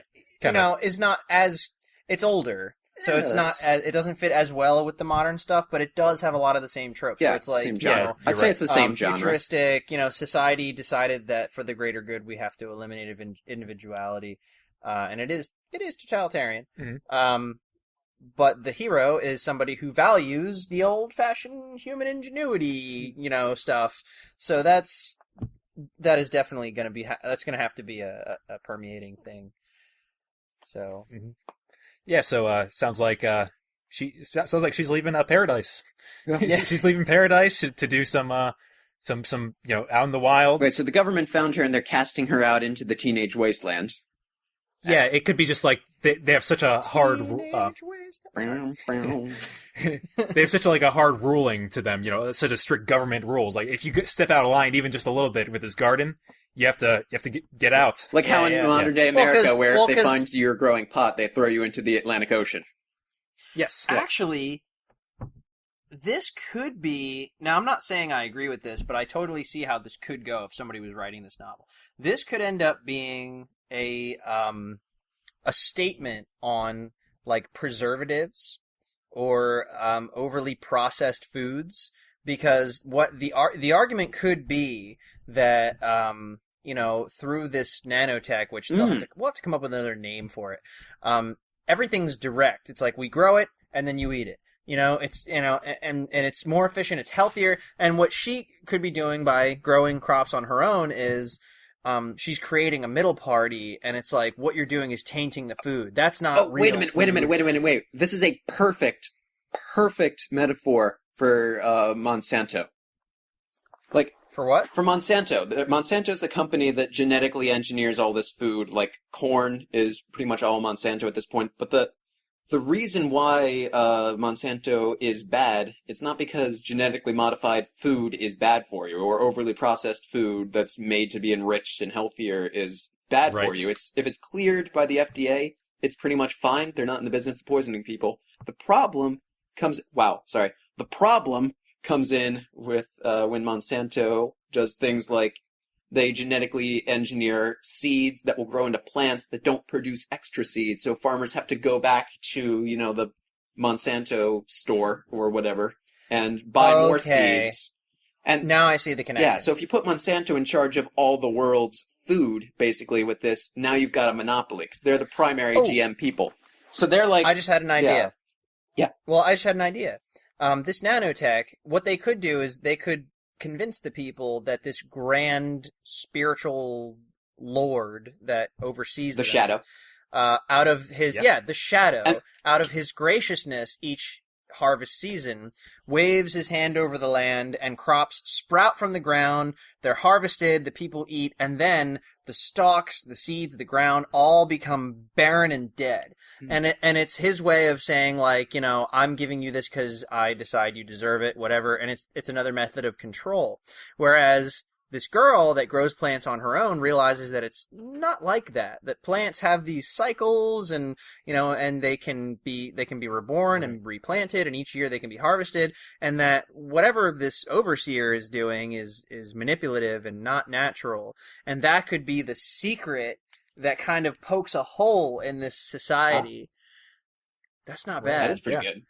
Speaker 1: is not as, it's older. So it's not as, it doesn't fit as well with the modern stuff, but it does have a lot of the same tropes.
Speaker 2: Yeah,
Speaker 1: so it's like,
Speaker 2: same genre. I'd say it's the same genre.
Speaker 1: Futuristic, society decided that for the greater good we have to eliminate individuality, and it is totalitarian.
Speaker 3: Mm-hmm.
Speaker 1: But the hero is somebody who values the old-fashioned human ingenuity, stuff. So that is definitely going to be that's going to have to be a permeating thing. So. Mm-hmm.
Speaker 3: Yeah, so sounds like she's leaving Paradise.
Speaker 2: Yeah.
Speaker 3: She's leaving Paradise to do some out in the wilds.
Speaker 2: Wait, so the government found her and they're casting her out into the teenage wasteland.
Speaker 3: Yeah, it could be just like they have such a hard they have such a hard ruling to them, such a strict government rules. Like if you step out of line even just a little bit with this garden, you have to get out.
Speaker 2: Like how in modern day America, where if they find you're growing pot, they throw you into the Atlantic Ocean.
Speaker 3: Yes.
Speaker 1: Actually, this could be... Now, I'm not saying I agree with this, but I totally see how this could go if somebody was writing this novel. This could end up being a statement on, like, preservatives or overly processed foods, because what the argument could be that... through this nanotech, which we'll have to come up with another name for it. Everything's direct. It's like we grow it and then you eat it. It's and it's more efficient. It's healthier. And what she could be doing by growing crops on her own is, she's creating a middle party, and it's like what you're doing is tainting the food. That's not real.
Speaker 2: Wait a minute. This is a perfect metaphor for Monsanto. Like.
Speaker 1: For what?
Speaker 2: For Monsanto. Monsanto's the company that genetically engineers all this food. Like, corn is pretty much all Monsanto at this point. But the reason why Monsanto is bad, it's not because genetically modified food is bad for you, or overly processed food that's made to be enriched and healthier is bad for you. If it's cleared by the FDA, it's pretty much fine. They're not in the business of poisoning people. The problem comes in with when Monsanto does things like they genetically engineer seeds that will grow into plants that don't produce extra seeds, so farmers have to go back to, the Monsanto store or whatever and buy more seeds. And
Speaker 1: now I see the connection.
Speaker 2: Yeah, so if you put Monsanto in charge of all the world's food, basically, with this, now you've got a monopoly, because they're the primary GM people. So they're like...
Speaker 1: I just had an idea.
Speaker 2: Yeah.
Speaker 1: Well, I just had an idea. This nanotech, what they could do is they could convince the people that this grand spiritual lord that oversees
Speaker 2: the shadow,
Speaker 1: out of his the shadow, out of his graciousness each harvest season, waves his hand over the land, and crops sprout from the ground. They're harvested, the people eat, and then the stalks, the seeds, the ground all become barren and dead. Mm. And it's his way of saying, like, I'm giving you this because I decide you deserve it, whatever. And it's another method of control. Whereas this girl that grows plants on her own realizes that it's not like that. That plants have these cycles, and and they can be reborn and replanted, and each year they can be harvested, and that whatever this overseer is doing is manipulative and not natural. And that could be the secret that kind of pokes a hole in this society. That's not bad.
Speaker 2: That is pretty good.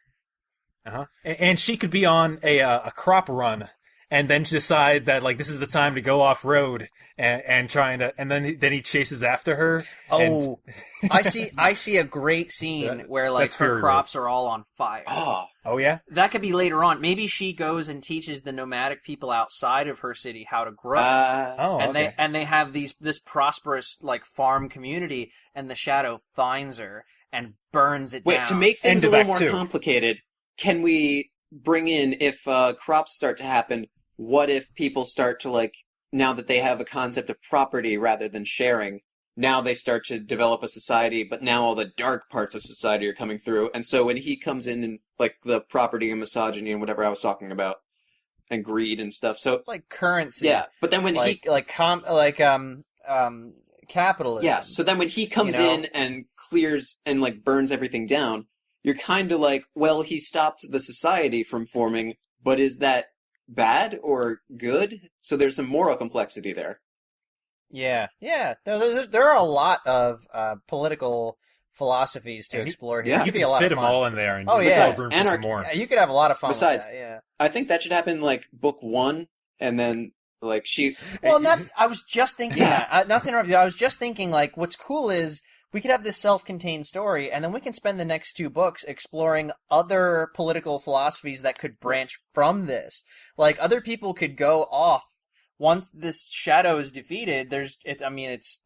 Speaker 3: And she could be on a crop run and then decide that like this is the time to go off road and trying to, and then he chases after her.
Speaker 1: Oh, I see a great scene where like
Speaker 3: that's
Speaker 1: her
Speaker 3: Fury
Speaker 1: crops are all on fire.
Speaker 3: Oh yeah.
Speaker 1: That could be later on. Maybe she goes and teaches the nomadic people outside of her city how to grow. And they have this prosperous like farm community, and the Shadow finds her and burns it down.
Speaker 2: Wait, to make things a little more complicated, can we bring in, if crops start to happen, what if people start to, like, now that they have a concept of property rather than sharing, now they start to develop a society, but now all the dark parts of society are coming through, and so when he comes in and, like, the property and misogyny and whatever I was talking about, and greed and stuff, so...
Speaker 1: Like currency.
Speaker 2: Yeah, but then when
Speaker 1: capitalism.
Speaker 2: Yeah, so then when he comes in and clears and, like, burns everything down, you're kind of like, well, he stopped the society from forming, but is that bad or good? So there's some moral complexity there.
Speaker 1: Yeah. No, there are a lot of political philosophies to explore here.
Speaker 2: Yeah,
Speaker 1: it could be a lot
Speaker 3: fit
Speaker 1: of
Speaker 3: them
Speaker 1: fun.
Speaker 3: all in there, and
Speaker 2: besides,
Speaker 3: room for some more.
Speaker 1: Yeah, you could have a lot of fun
Speaker 2: Besides,
Speaker 1: with that, yeah.
Speaker 2: I think that should happen like book 1, and then like she.
Speaker 1: Well, and I was just thinking that. Not to interrupt you, I was just thinking like, what's cool is we could have this self-contained story, and then we can spend the next 2 books exploring other political philosophies that could branch from this. Like other people could go off once this Shadow is defeated. There's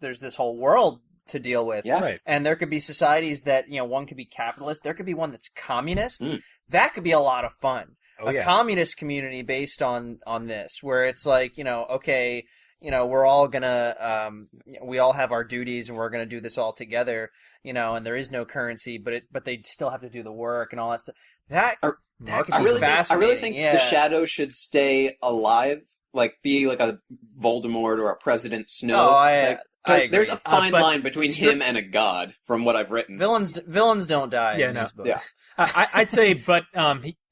Speaker 1: this whole world to deal with.
Speaker 2: Yeah.
Speaker 3: Right.
Speaker 1: And there could be societies that, one could be capitalist, there could be one that's communist. That could be a lot of fun. Communist community based on this, where it's like, okay, we're all gonna, we all have our duties and we're gonna do this all together, and there is no currency, but they still have to do the work and all that stuff. That could be fascinating.
Speaker 2: I really think the Shadow should stay alive, like be like a Voldemort or a President Snow. Because there's a fine line between him and a god, from what I've written.
Speaker 1: Villains don't die in these books.
Speaker 3: Yeah. I'd say, but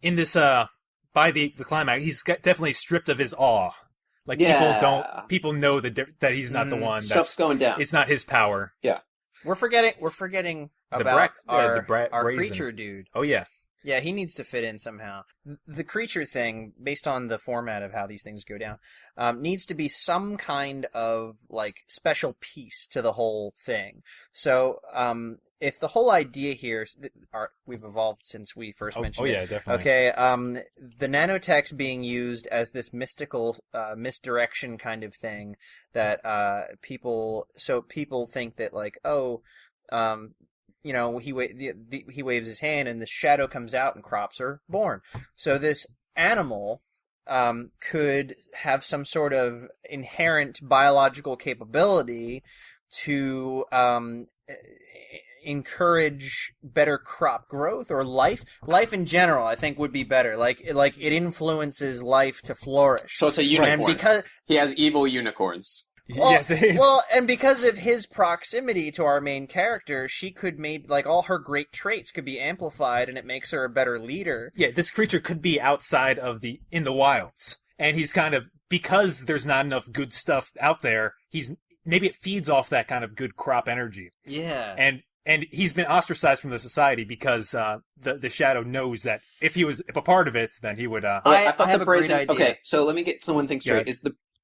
Speaker 3: in this, by the climax, he's definitely stripped of his awe. Like people know that he's not the one.
Speaker 2: Stuff's going down.
Speaker 3: It's not his power.
Speaker 2: Yeah,
Speaker 1: we're forgetting about our creature dude.
Speaker 3: Oh yeah.
Speaker 1: Yeah, he needs to fit in somehow. The creature thing, based on the format of how these things go down, needs to be some kind of, like, special piece to the whole thing. So, if the whole idea here, we've evolved since we first mentioned it.
Speaker 3: Oh yeah, definitely.
Speaker 1: Okay, the nanotech's being used as this mystical, misdirection kind of thing that, people think that, like, he waves his hand and the Shadow comes out and crops are born. So this animal could have some sort of inherent biological capability to encourage better crop growth or life in general. I think would be better. Like it influences life to flourish.
Speaker 2: So it's a unicorn.
Speaker 1: And because
Speaker 2: he has evil unicorns.
Speaker 1: And because of his proximity to our main character, she could all her great traits could be amplified, and it makes her a better leader.
Speaker 3: Yeah, this creature could be outside in the wilds, and he's kind of, because there's not enough good stuff out there, maybe it feeds off that kind of good crop energy.
Speaker 1: Yeah.
Speaker 3: And he's been ostracized from the society because the Shadow knows that if he was a part of it, then he would.
Speaker 2: I thought
Speaker 1: have
Speaker 2: the
Speaker 1: a great
Speaker 2: brazen.
Speaker 1: idea.
Speaker 2: Okay, so let me get one thing straight.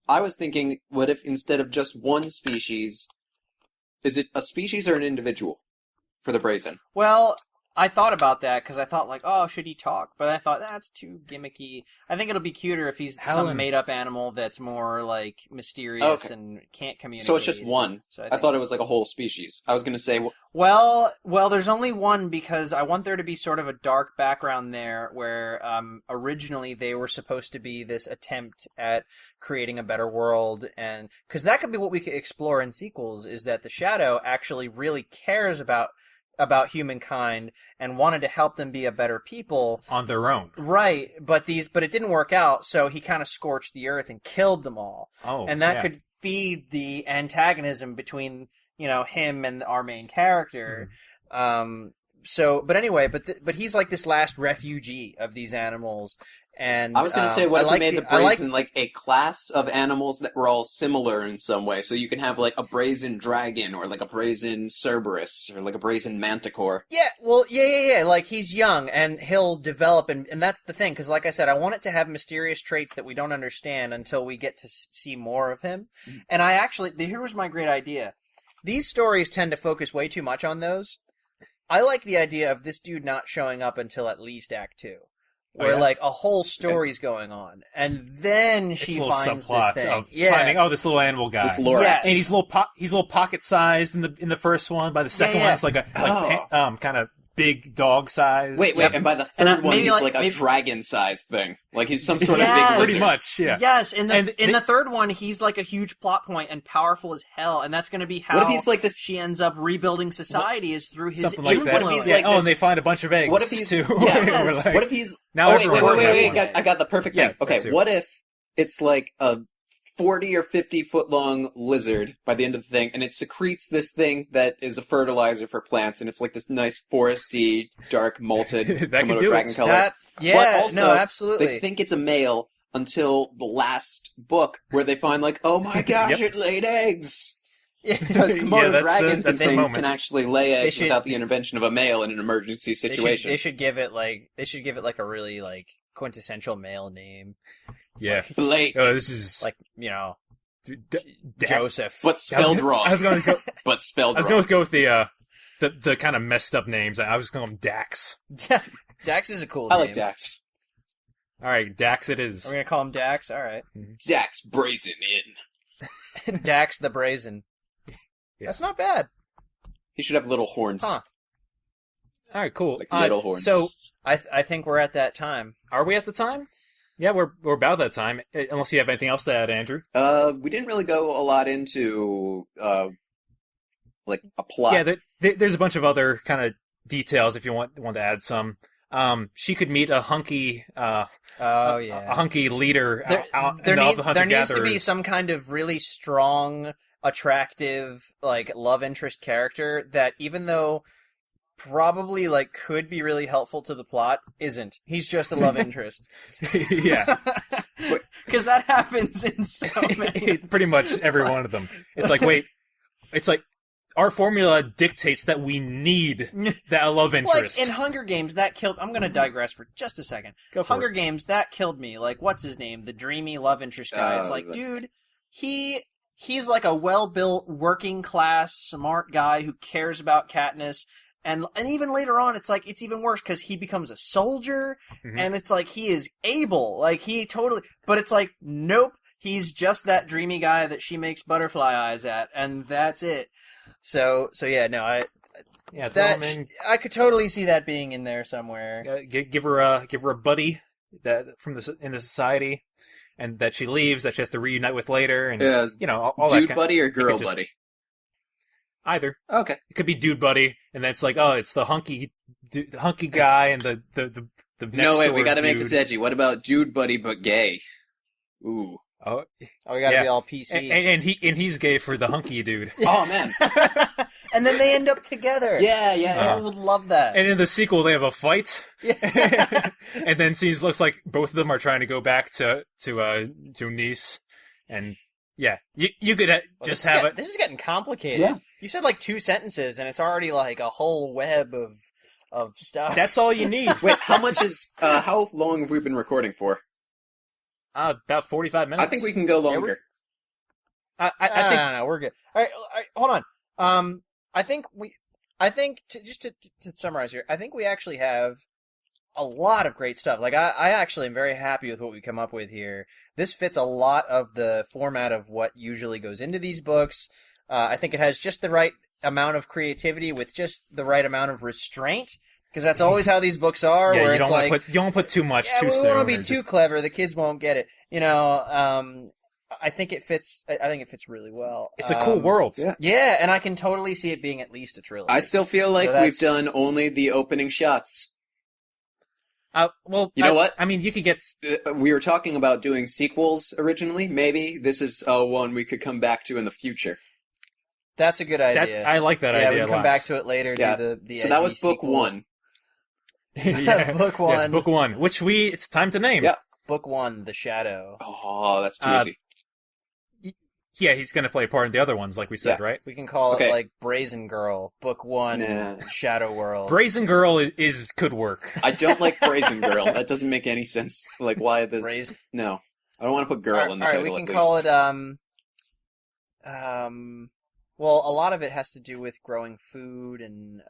Speaker 2: I was thinking, what if instead of just one species, is it a species or an individual for the brazen?
Speaker 1: Well, I thought about that because I thought, like, oh, should he talk? But I thought that's too gimmicky. I think it'll be cuter if he's some made-up animal that's more, like, mysterious and can't communicate.
Speaker 2: So it's just one.
Speaker 1: So
Speaker 2: I thought it was like a whole species. I was going to say...
Speaker 1: Well, there's only one because I want there to be sort of a dark background there where originally they were supposed to be this attempt at creating a better world. And because that could be what we could explore in sequels, is that the Shadow actually really cares about humankind and wanted to help them be a better people
Speaker 3: on their own.
Speaker 1: Right, but it didn't work out, so he kind of scorched the earth and killed them all.
Speaker 3: Oh,
Speaker 1: and that could feed the antagonism between, him and our main character. but anyway, but he's like this last refugee of these animals, and
Speaker 2: I was going to say, what if we made the brazen
Speaker 1: like
Speaker 2: a class of animals that were all similar in some way? So you can have like a brazen dragon, or like a brazen Cerberus, or like a brazen manticore.
Speaker 1: Yeah, well, yeah. Like, he's young, and he'll develop, and that's the thing, because like I said, I want it to have mysterious traits that we don't understand until we get to see more of him. Mm-hmm. And here was my great idea. These stories tend to focus way too much on those. I like the idea of this dude not showing up until at least Act 2. Where, like, a whole story's going on, and then she finds this thing.
Speaker 3: Of finding, this little animal guy.
Speaker 2: This Lorax.
Speaker 1: Yes.
Speaker 3: And he's little pocket-sized in the first one. By the second one, it's like kind of big dog size.
Speaker 2: Wait, and by the third one, he's like a dragon-sized thing. Like, he's some sort of big lizard.
Speaker 3: Pretty much, yeah.
Speaker 1: Yes, in the third one, he's like a huge plot point and powerful as hell, and that's going to be how
Speaker 2: he's like this...
Speaker 1: she ends up rebuilding society is through his
Speaker 3: something like that.
Speaker 2: What if he's like
Speaker 3: and they find a bunch of eggs,
Speaker 2: what if he's,
Speaker 3: too.
Speaker 2: Yes. What if he's...
Speaker 3: Now
Speaker 2: wait, guys, I got the perfect thing. Okay, what if it's like a 40 or 50 foot long lizard by the end of the thing, and it secretes this thing that is a fertilizer for plants, and it's like this nice foresty, dark, malted Komodo dragon color.
Speaker 1: But also,
Speaker 2: absolutely. They think it's a male until the last book, where they find like, oh my gosh, it laid eggs! Because Komodo dragons and things can actually lay eggs without the intervention of a male in an emergency situation.
Speaker 1: They should give it like a really like quintessential male name.
Speaker 3: Yeah,
Speaker 2: Blake.
Speaker 3: Oh, this is
Speaker 1: like, Joseph,
Speaker 2: but spelled wrong.
Speaker 3: I was going to go,
Speaker 2: but spelled.
Speaker 3: I was going to go with the kind of messed up names. I was going to call him Dax.
Speaker 1: Dax is a cool name.
Speaker 2: I like Dax.
Speaker 3: All right, Dax it is.
Speaker 1: We're gonna call him Dax. All right.
Speaker 2: Dax Brazen in.
Speaker 1: Dax the Brazen. Yeah. That's not bad.
Speaker 2: He should have little horns.
Speaker 1: Huh.
Speaker 3: All right, cool.
Speaker 2: Like little horns.
Speaker 1: So I think we're at that time.
Speaker 3: Are we at the time? Yeah, we're about that time. Unless you have anything else to add, Andrew.
Speaker 2: We didn't really go a lot into like a plot.
Speaker 3: Yeah, there's a bunch of other kind of details if you want to add some. She could meet a hunky, a hunky leader out the hunter-gatherers.
Speaker 1: There needs to be some kind of really strong, attractive, like, love interest character that, even though probably, like, could be really helpful to the plot, isn't. He's just a love interest.
Speaker 3: Yeah.
Speaker 1: Because that happens in so many.
Speaker 3: Pretty much every one of them. It's like, our formula dictates that we need that love interest.
Speaker 1: Like, in Hunger Games, that killed... I'm going to digress for just a second. Hunger Games, that killed me. Like, what's his name? The dreamy love interest guy. It's like, dude, he's like a well-built, working-class, smart guy who cares about Katniss. And even later on, it's like, it's even worse because he becomes a soldier, and it's like, he is able. Like, he totally... But it's like, nope, he's just that dreamy guy that she makes butterfly eyes at, and that's it. So yeah, no, I could totally see that being in there somewhere.
Speaker 3: Give her a buddy that in the society, and that she leaves, that she has to reunite with later, and all
Speaker 2: dude
Speaker 3: that
Speaker 2: buddy or girl buddy.
Speaker 3: Either.
Speaker 2: Okay,
Speaker 3: it could be dude buddy, and then it's like, oh, it's the hunky guy and the next
Speaker 2: no, wait, we
Speaker 3: got
Speaker 2: to make this edgy. What about dude buddy but gay? Ooh.
Speaker 1: Oh, we gotta be all PC.
Speaker 3: And he's gay for the hunky dude.
Speaker 2: Oh, man.
Speaker 1: And then they end up together.
Speaker 2: Yeah.
Speaker 1: I would love that.
Speaker 3: And in the sequel, they have a fight.
Speaker 1: Yeah.
Speaker 3: And then looks like both of them are trying to go back to Nice. And yeah, you could just have it.
Speaker 1: This is getting complicated.
Speaker 2: Yeah.
Speaker 1: You said like 2 sentences, and it's already like a whole web of stuff.
Speaker 3: That's all you need.
Speaker 2: Wait, how long have we been recording for?
Speaker 3: About 45 minutes.
Speaker 2: I think we can go longer.
Speaker 1: I think no, we're good. All right, hold on. I think to summarize here, I think we actually have a lot of great stuff. Like, I actually am very happy with what we come up with here. This fits a lot of the format of what usually goes into these books. I think it has just the right amount of creativity with just the right amount of restraint. Because that's always how these books are, where it's like...
Speaker 3: you don't put too much too soon.
Speaker 1: Yeah, we don't want to be too clever. The kids won't get it. I think it fits really well.
Speaker 3: It's a cool world.
Speaker 1: Yeah, and I can totally see it being at least a trilogy.
Speaker 2: I still feel like we've done only the opening shots.
Speaker 3: Well,
Speaker 2: you know what?
Speaker 3: I mean, you could get...
Speaker 2: we were talking about doing sequels originally. Maybe this is one we could come back to in the future.
Speaker 1: That's a good idea.
Speaker 3: I like that
Speaker 1: yeah,
Speaker 3: idea
Speaker 1: we
Speaker 3: a
Speaker 1: can come
Speaker 3: lot.
Speaker 1: back to it later.
Speaker 2: Yeah.
Speaker 1: Do the
Speaker 2: So that
Speaker 1: edgy
Speaker 2: was book
Speaker 1: sequel.
Speaker 2: 1.
Speaker 3: Yeah.
Speaker 1: Book 1.
Speaker 3: Yes, book 1, which it's time to name.
Speaker 2: Yeah.
Speaker 1: Book 1, The Shadow.
Speaker 2: Oh, that's too easy.
Speaker 3: Yeah, he's going to play a part in the other ones, like we said,
Speaker 2: Yeah.
Speaker 3: right?
Speaker 1: We can call
Speaker 2: Okay.
Speaker 1: it like Brazen Girl. Book 1,
Speaker 2: Nah.
Speaker 1: Shadow World.
Speaker 3: Brazen Girl could work.
Speaker 2: I don't like Brazen Girl. That doesn't make any sense. Like, why this?
Speaker 1: Brazen.
Speaker 2: No. I don't want to put girl in the
Speaker 1: All right,
Speaker 2: title,
Speaker 1: we can
Speaker 2: at
Speaker 1: call
Speaker 2: least.
Speaker 1: it well, a lot of it has to do with growing food, and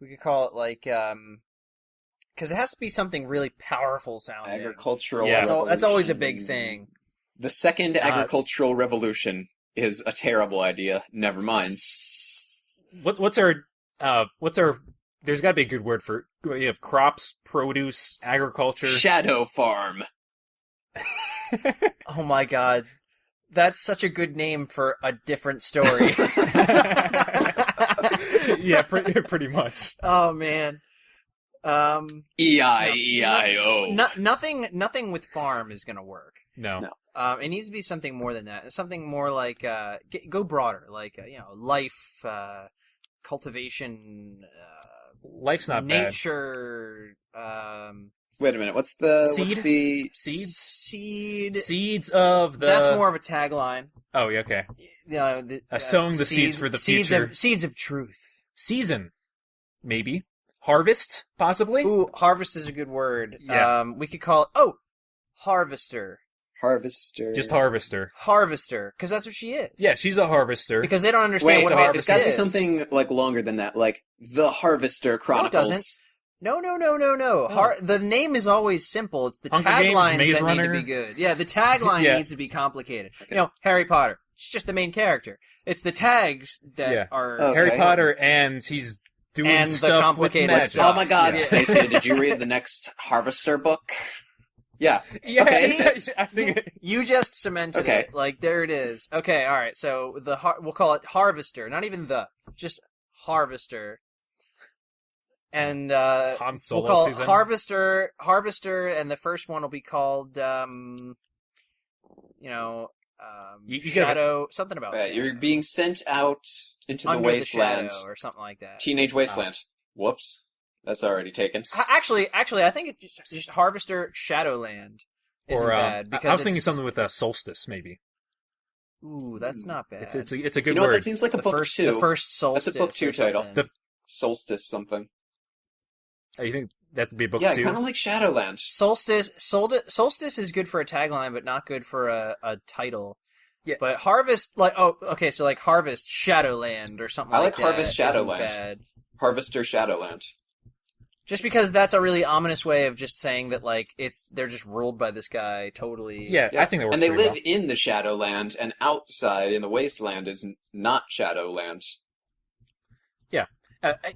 Speaker 1: we could call it like because it has to be something really powerful sounding.
Speaker 2: Agricultural
Speaker 3: Yeah.
Speaker 1: That's always a big
Speaker 2: Revolution.
Speaker 1: thing.
Speaker 2: The second agricultural revolution is a terrible idea. Never mind.
Speaker 3: What's our there's got to be a good word for you have crops, produce, agriculture.
Speaker 2: Shadow Farm.
Speaker 1: Oh my god, that's such a good name for a different story.
Speaker 3: Yeah, pretty much.
Speaker 1: Oh man.
Speaker 2: E-I-E-I-O.
Speaker 1: Nothing with farm is gonna work.
Speaker 3: No.
Speaker 2: No.
Speaker 1: It needs to be something more than that. Something more like go broader, like life, cultivation,
Speaker 3: Life's not bad.
Speaker 1: nature.
Speaker 2: Wait a minute. What's
Speaker 3: Seed?
Speaker 2: the
Speaker 3: Seeds of the.
Speaker 1: That's more of a tagline.
Speaker 3: Oh, yeah, okay.
Speaker 1: Sowing
Speaker 3: the seeds for the future.
Speaker 1: Seeds of truth.
Speaker 3: Season, maybe. Harvest, possibly.
Speaker 1: Ooh, harvest is a good word.
Speaker 3: Yeah.
Speaker 1: We could call it harvester.
Speaker 2: Harvester?
Speaker 3: Just harvester.
Speaker 1: Harvester, because that's what she is.
Speaker 3: Yeah, she's a harvester.
Speaker 1: Because they don't understand
Speaker 2: Wait,
Speaker 1: what a
Speaker 2: it's
Speaker 1: harvester
Speaker 2: got to be
Speaker 1: is.
Speaker 2: something like longer than that, like The Harvester Chronicles.
Speaker 1: doesn't. No.
Speaker 3: Oh.
Speaker 1: The name is always simple. It's the
Speaker 3: Hunger Games,
Speaker 1: taglines
Speaker 3: Maze
Speaker 1: that need to
Speaker 3: Runner.
Speaker 1: be good. Yeah, the tagline
Speaker 3: Yeah.
Speaker 1: needs to be complicated.
Speaker 2: Okay.
Speaker 1: Harry Potter. It's just the main character. It's the tags that
Speaker 3: Yeah.
Speaker 1: are
Speaker 2: Okay.
Speaker 3: Harry Potter, and he's doing
Speaker 1: And the
Speaker 3: stuff with
Speaker 1: complicated
Speaker 3: magic.
Speaker 1: stuff.
Speaker 2: Oh my god,
Speaker 1: Yeah.
Speaker 2: Stacey, did you read the next Harvester book? Yeah.
Speaker 3: Yeah,
Speaker 2: Okay.
Speaker 3: I think.
Speaker 1: You just cemented
Speaker 2: Okay.
Speaker 1: it. Like, there it is. Okay, all right. So we'll call it Harvester. Not even just Harvester. And
Speaker 3: Han Solo
Speaker 1: we'll call
Speaker 3: season.
Speaker 1: it Harvester, and the first one will be called,
Speaker 3: You gotta-
Speaker 1: Shadow, something about Shadow.
Speaker 2: You're being sent out into the
Speaker 1: Under
Speaker 2: wasteland.
Speaker 1: the Shadow, or something like that.
Speaker 2: Teenage Wasteland. Whoops. That's already taken.
Speaker 1: Actually, I think it's just Harvester Shadowland isn't
Speaker 3: Or
Speaker 1: bad. Because
Speaker 3: I was thinking
Speaker 1: it's-
Speaker 3: something with solstice, maybe.
Speaker 1: Ooh, that's not bad.
Speaker 3: It's a good
Speaker 2: You know what?
Speaker 3: word.
Speaker 2: That seems like a
Speaker 1: the
Speaker 2: book
Speaker 1: first,
Speaker 2: two.
Speaker 1: The first solstice.
Speaker 2: That's a book two
Speaker 1: or
Speaker 2: title.
Speaker 1: something.
Speaker 2: Solstice something.
Speaker 3: Oh, you think that'd be a book
Speaker 2: Yeah,
Speaker 3: too?
Speaker 2: kind of like Shadowland.
Speaker 1: Solstice is good for a tagline, but not good for a title.
Speaker 3: Yeah.
Speaker 1: But Harvest, so like Harvest Shadowland or something
Speaker 2: I
Speaker 1: like
Speaker 2: like Harvest
Speaker 1: that isn't
Speaker 2: Shadowland.
Speaker 1: bad.
Speaker 2: Harvester Shadowland.
Speaker 1: Just because that's a really ominous way of just saying that they're just ruled by this guy totally.
Speaker 3: Yeah, I think that works.
Speaker 2: And they
Speaker 3: pretty
Speaker 2: live
Speaker 3: well.
Speaker 2: in the Shadowland, and outside in the Wasteland is not Shadowland.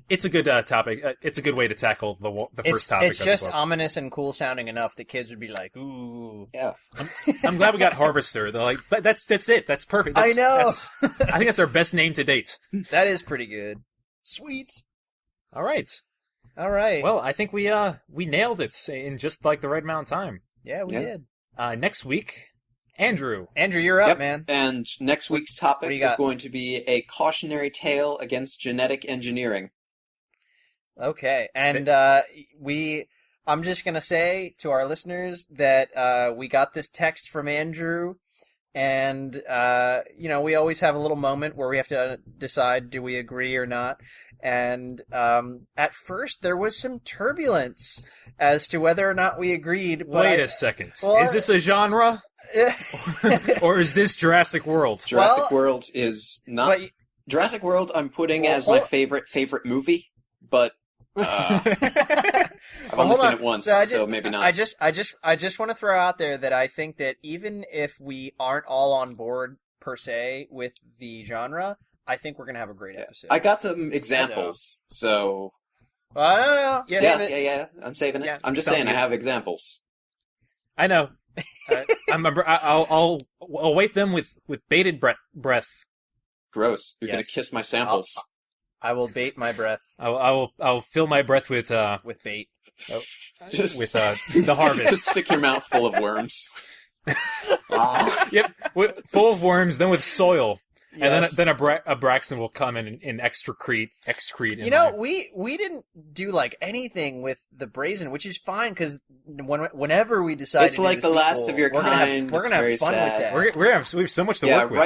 Speaker 3: It's a good topic. It's a good way to tackle the first topic.
Speaker 1: It's
Speaker 3: of
Speaker 1: just
Speaker 3: the book.
Speaker 1: ominous and cool sounding enough that kids would be like, ooh.
Speaker 2: Yeah.
Speaker 3: I'm glad we got Harvester. They're like, that's it. That's perfect.
Speaker 1: I know.
Speaker 3: I think that's our best name to date.
Speaker 1: That is pretty good. Sweet.
Speaker 3: All right.
Speaker 1: All right.
Speaker 3: Well, I think we nailed it in just like the right amount of time.
Speaker 1: yeah, we
Speaker 2: Yeah.
Speaker 1: did.
Speaker 3: Next week, Andrew.
Speaker 1: Andrew, you're up,
Speaker 2: Yep.
Speaker 1: man.
Speaker 2: And next week's
Speaker 1: What
Speaker 2: topic
Speaker 1: do you
Speaker 2: is
Speaker 1: got?
Speaker 2: going to be a cautionary tale against genetic engineering.
Speaker 1: Okay, and I'm just gonna say to our listeners that we got this text from Andrew, and we always have a little moment where we have to decide do we agree or not. And at first there was some turbulence as to whether or not we agreed. But
Speaker 3: Wait a second.
Speaker 1: Well,
Speaker 3: is this a genre, or is this Jurassic World?
Speaker 2: Jurassic
Speaker 1: Well,
Speaker 2: World is not...
Speaker 1: but
Speaker 2: Jurassic World I'm putting
Speaker 1: Well,
Speaker 2: as my
Speaker 1: hold-
Speaker 2: favorite movie, but I've
Speaker 1: Well,
Speaker 2: only
Speaker 1: hold
Speaker 2: seen
Speaker 1: on.
Speaker 2: it once,
Speaker 1: So
Speaker 2: so maybe not.
Speaker 1: I just want to throw out there that I think that even if we aren't all on board per se with the genre, I think we're gonna have a great episode.
Speaker 2: I got some examples, so...
Speaker 1: Well, I don't know.
Speaker 3: Yeah.
Speaker 1: Save it.
Speaker 2: Yeah, I'm saving it.
Speaker 3: Yeah,
Speaker 2: I'm just
Speaker 3: sounds
Speaker 2: saying I
Speaker 3: good.
Speaker 2: have examples.
Speaker 3: I know. I'll await them with bated breath.
Speaker 2: Gross. You're gonna
Speaker 1: Yes.
Speaker 2: kiss my samples.
Speaker 1: I will bait my breath
Speaker 3: I'll fill my breath with
Speaker 1: bait.
Speaker 2: Just-
Speaker 3: the harvest.
Speaker 2: Just stick your mouth full of worms. Ah.
Speaker 3: Yep, full of worms, then with soil. And then a Braxton will come in and excrete.
Speaker 1: We didn't do like anything with the brazen, which is fine because whenever we decide
Speaker 2: it's
Speaker 1: to
Speaker 2: like
Speaker 1: do
Speaker 2: the last of your kind.
Speaker 1: We're gonna have fun with that.
Speaker 3: We have so much to work with.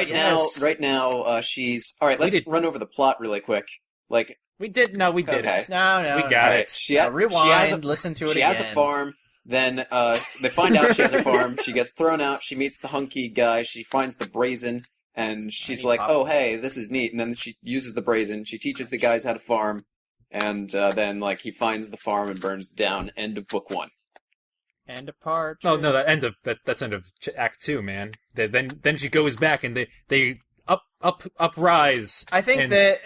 Speaker 2: Right now, she's all right. Let's run over the plot really quick. Like
Speaker 3: we did. No, we did
Speaker 2: okay.
Speaker 3: it.
Speaker 1: No,
Speaker 3: we got it.
Speaker 1: Rewind. Listen to it again.
Speaker 2: She has a farm. Then they find out she has a farm. She gets thrown out. She meets the hunky guy. She finds the brazen. And she's like, oh, hey, this is neat. And then she uses the brazen. She teaches the guys how to farm. And then, like, he finds the farm and burns it down. End of book 1.
Speaker 1: End of part.
Speaker 3: No, that's end of Act 2, man. Then she goes back and they uprise.
Speaker 1: I think that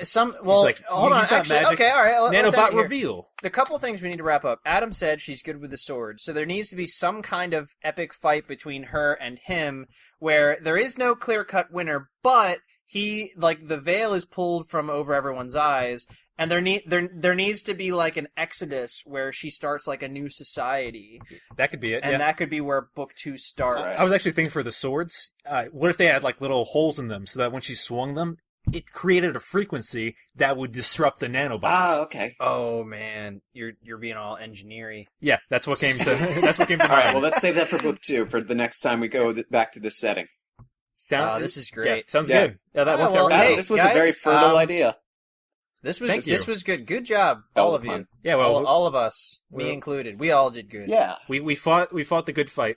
Speaker 1: hold on. Actually, okay, all right.
Speaker 3: Nanobot reveal.
Speaker 1: The couple things we need to wrap up. Adam said she's good with the sword, so there needs to be some kind of epic fight between her and him, where there is no clear-cut winner, but the veil is pulled from over everyone's eyes, and there needs to be like an exodus where she starts like a new society.
Speaker 3: That could be it,
Speaker 1: and that could be where book 2 starts.
Speaker 2: Right.
Speaker 3: I was actually thinking for the swords, what if they had like little holes in them so that when she swung them, it created a frequency that would disrupt the nanobots.
Speaker 2: Ah, okay.
Speaker 1: Oh man, you're being all engineering.
Speaker 3: Yeah, that's what came to mind.
Speaker 2: All right, well, let's save that for book 2 for the next time we go back to this setting.
Speaker 1: This is great.
Speaker 3: Yeah, sounds good. Yeah, that worked out
Speaker 2: Hey, this was a very fertile idea.
Speaker 1: This was good. Good job, all of you.
Speaker 3: Yeah, well,
Speaker 1: all of us, me included. We all did good.
Speaker 2: Yeah,
Speaker 3: we fought the good fight.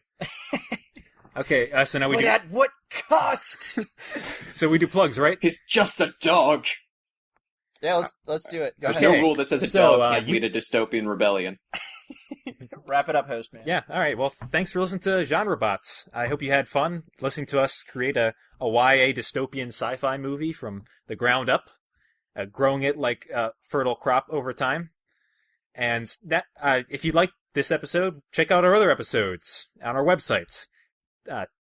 Speaker 3: Okay, so now we
Speaker 1: but at what cost?
Speaker 3: So we do plugs, right?
Speaker 2: He's just a dog.
Speaker 1: Yeah, let's do it. Go
Speaker 2: There's
Speaker 1: ahead.
Speaker 2: no rule that says a dog can't lead a dystopian rebellion.
Speaker 1: Wrap it up, host man.
Speaker 3: Yeah, all right. Well, thanks for listening to GenreBot. I hope you had fun listening to us create a YA dystopian sci-fi movie from the ground up, growing it like a fertile crop over time. And that, if you like this episode, check out our other episodes on our website,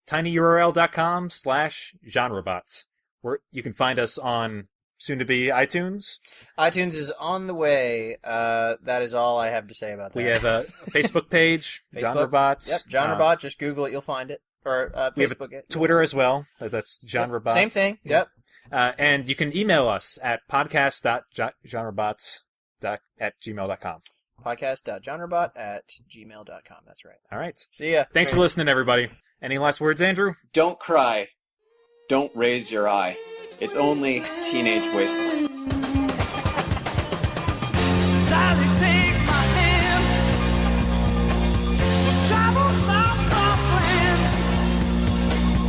Speaker 3: tinyurl.com/GenreBot, where you can find us on soon-to-be iTunes.
Speaker 1: iTunes is on the way. That is all I have to say about that.
Speaker 3: We have a Facebook page, GenreBot.
Speaker 1: Yep, GenreBot. Just Google it, you'll find it. Or Facebook it.
Speaker 3: Twitter as well. That's GenreBot.
Speaker 1: Same thing. Yep.
Speaker 3: And you can email us at podcast.genrebot@gmail.com.
Speaker 1: Podcast.genrebot@gmail.com. That's right.
Speaker 3: All right.
Speaker 1: See ya.
Speaker 3: Thanks for listening, everybody. Any last words, Andrew?
Speaker 2: Don't cry. Don't raise your eye. It's only Teenage Wasteland.
Speaker 4: Sally, take my hand. Travel some cross land.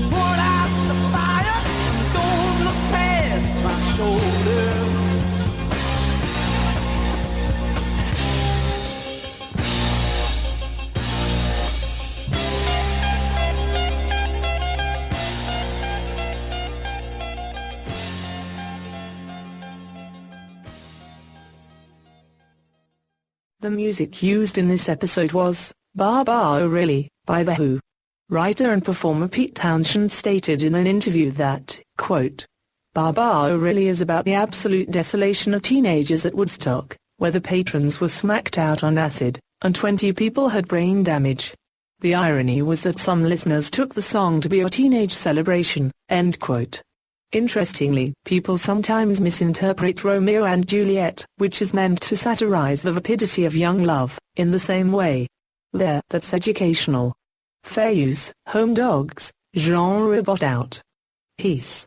Speaker 4: Put out the fire. Don't look past my shoulder.
Speaker 5: The music used in this episode was Barbara O'Reilly by The Who. Writer and performer Pete Townshend stated in an interview that, quote, Barbara O'Reilly is about the absolute desolation of teenagers at Woodstock, where the patrons were smacked out on acid, and 20 people had brain damage. The irony was that some listeners took the song to be a teenage celebration, end quote. Interestingly, people sometimes misinterpret Romeo and Juliet, which is meant to satirize the vapidity of young love, in the same way. That's educational. Fair use, home dogs, GenreBot out. Peace.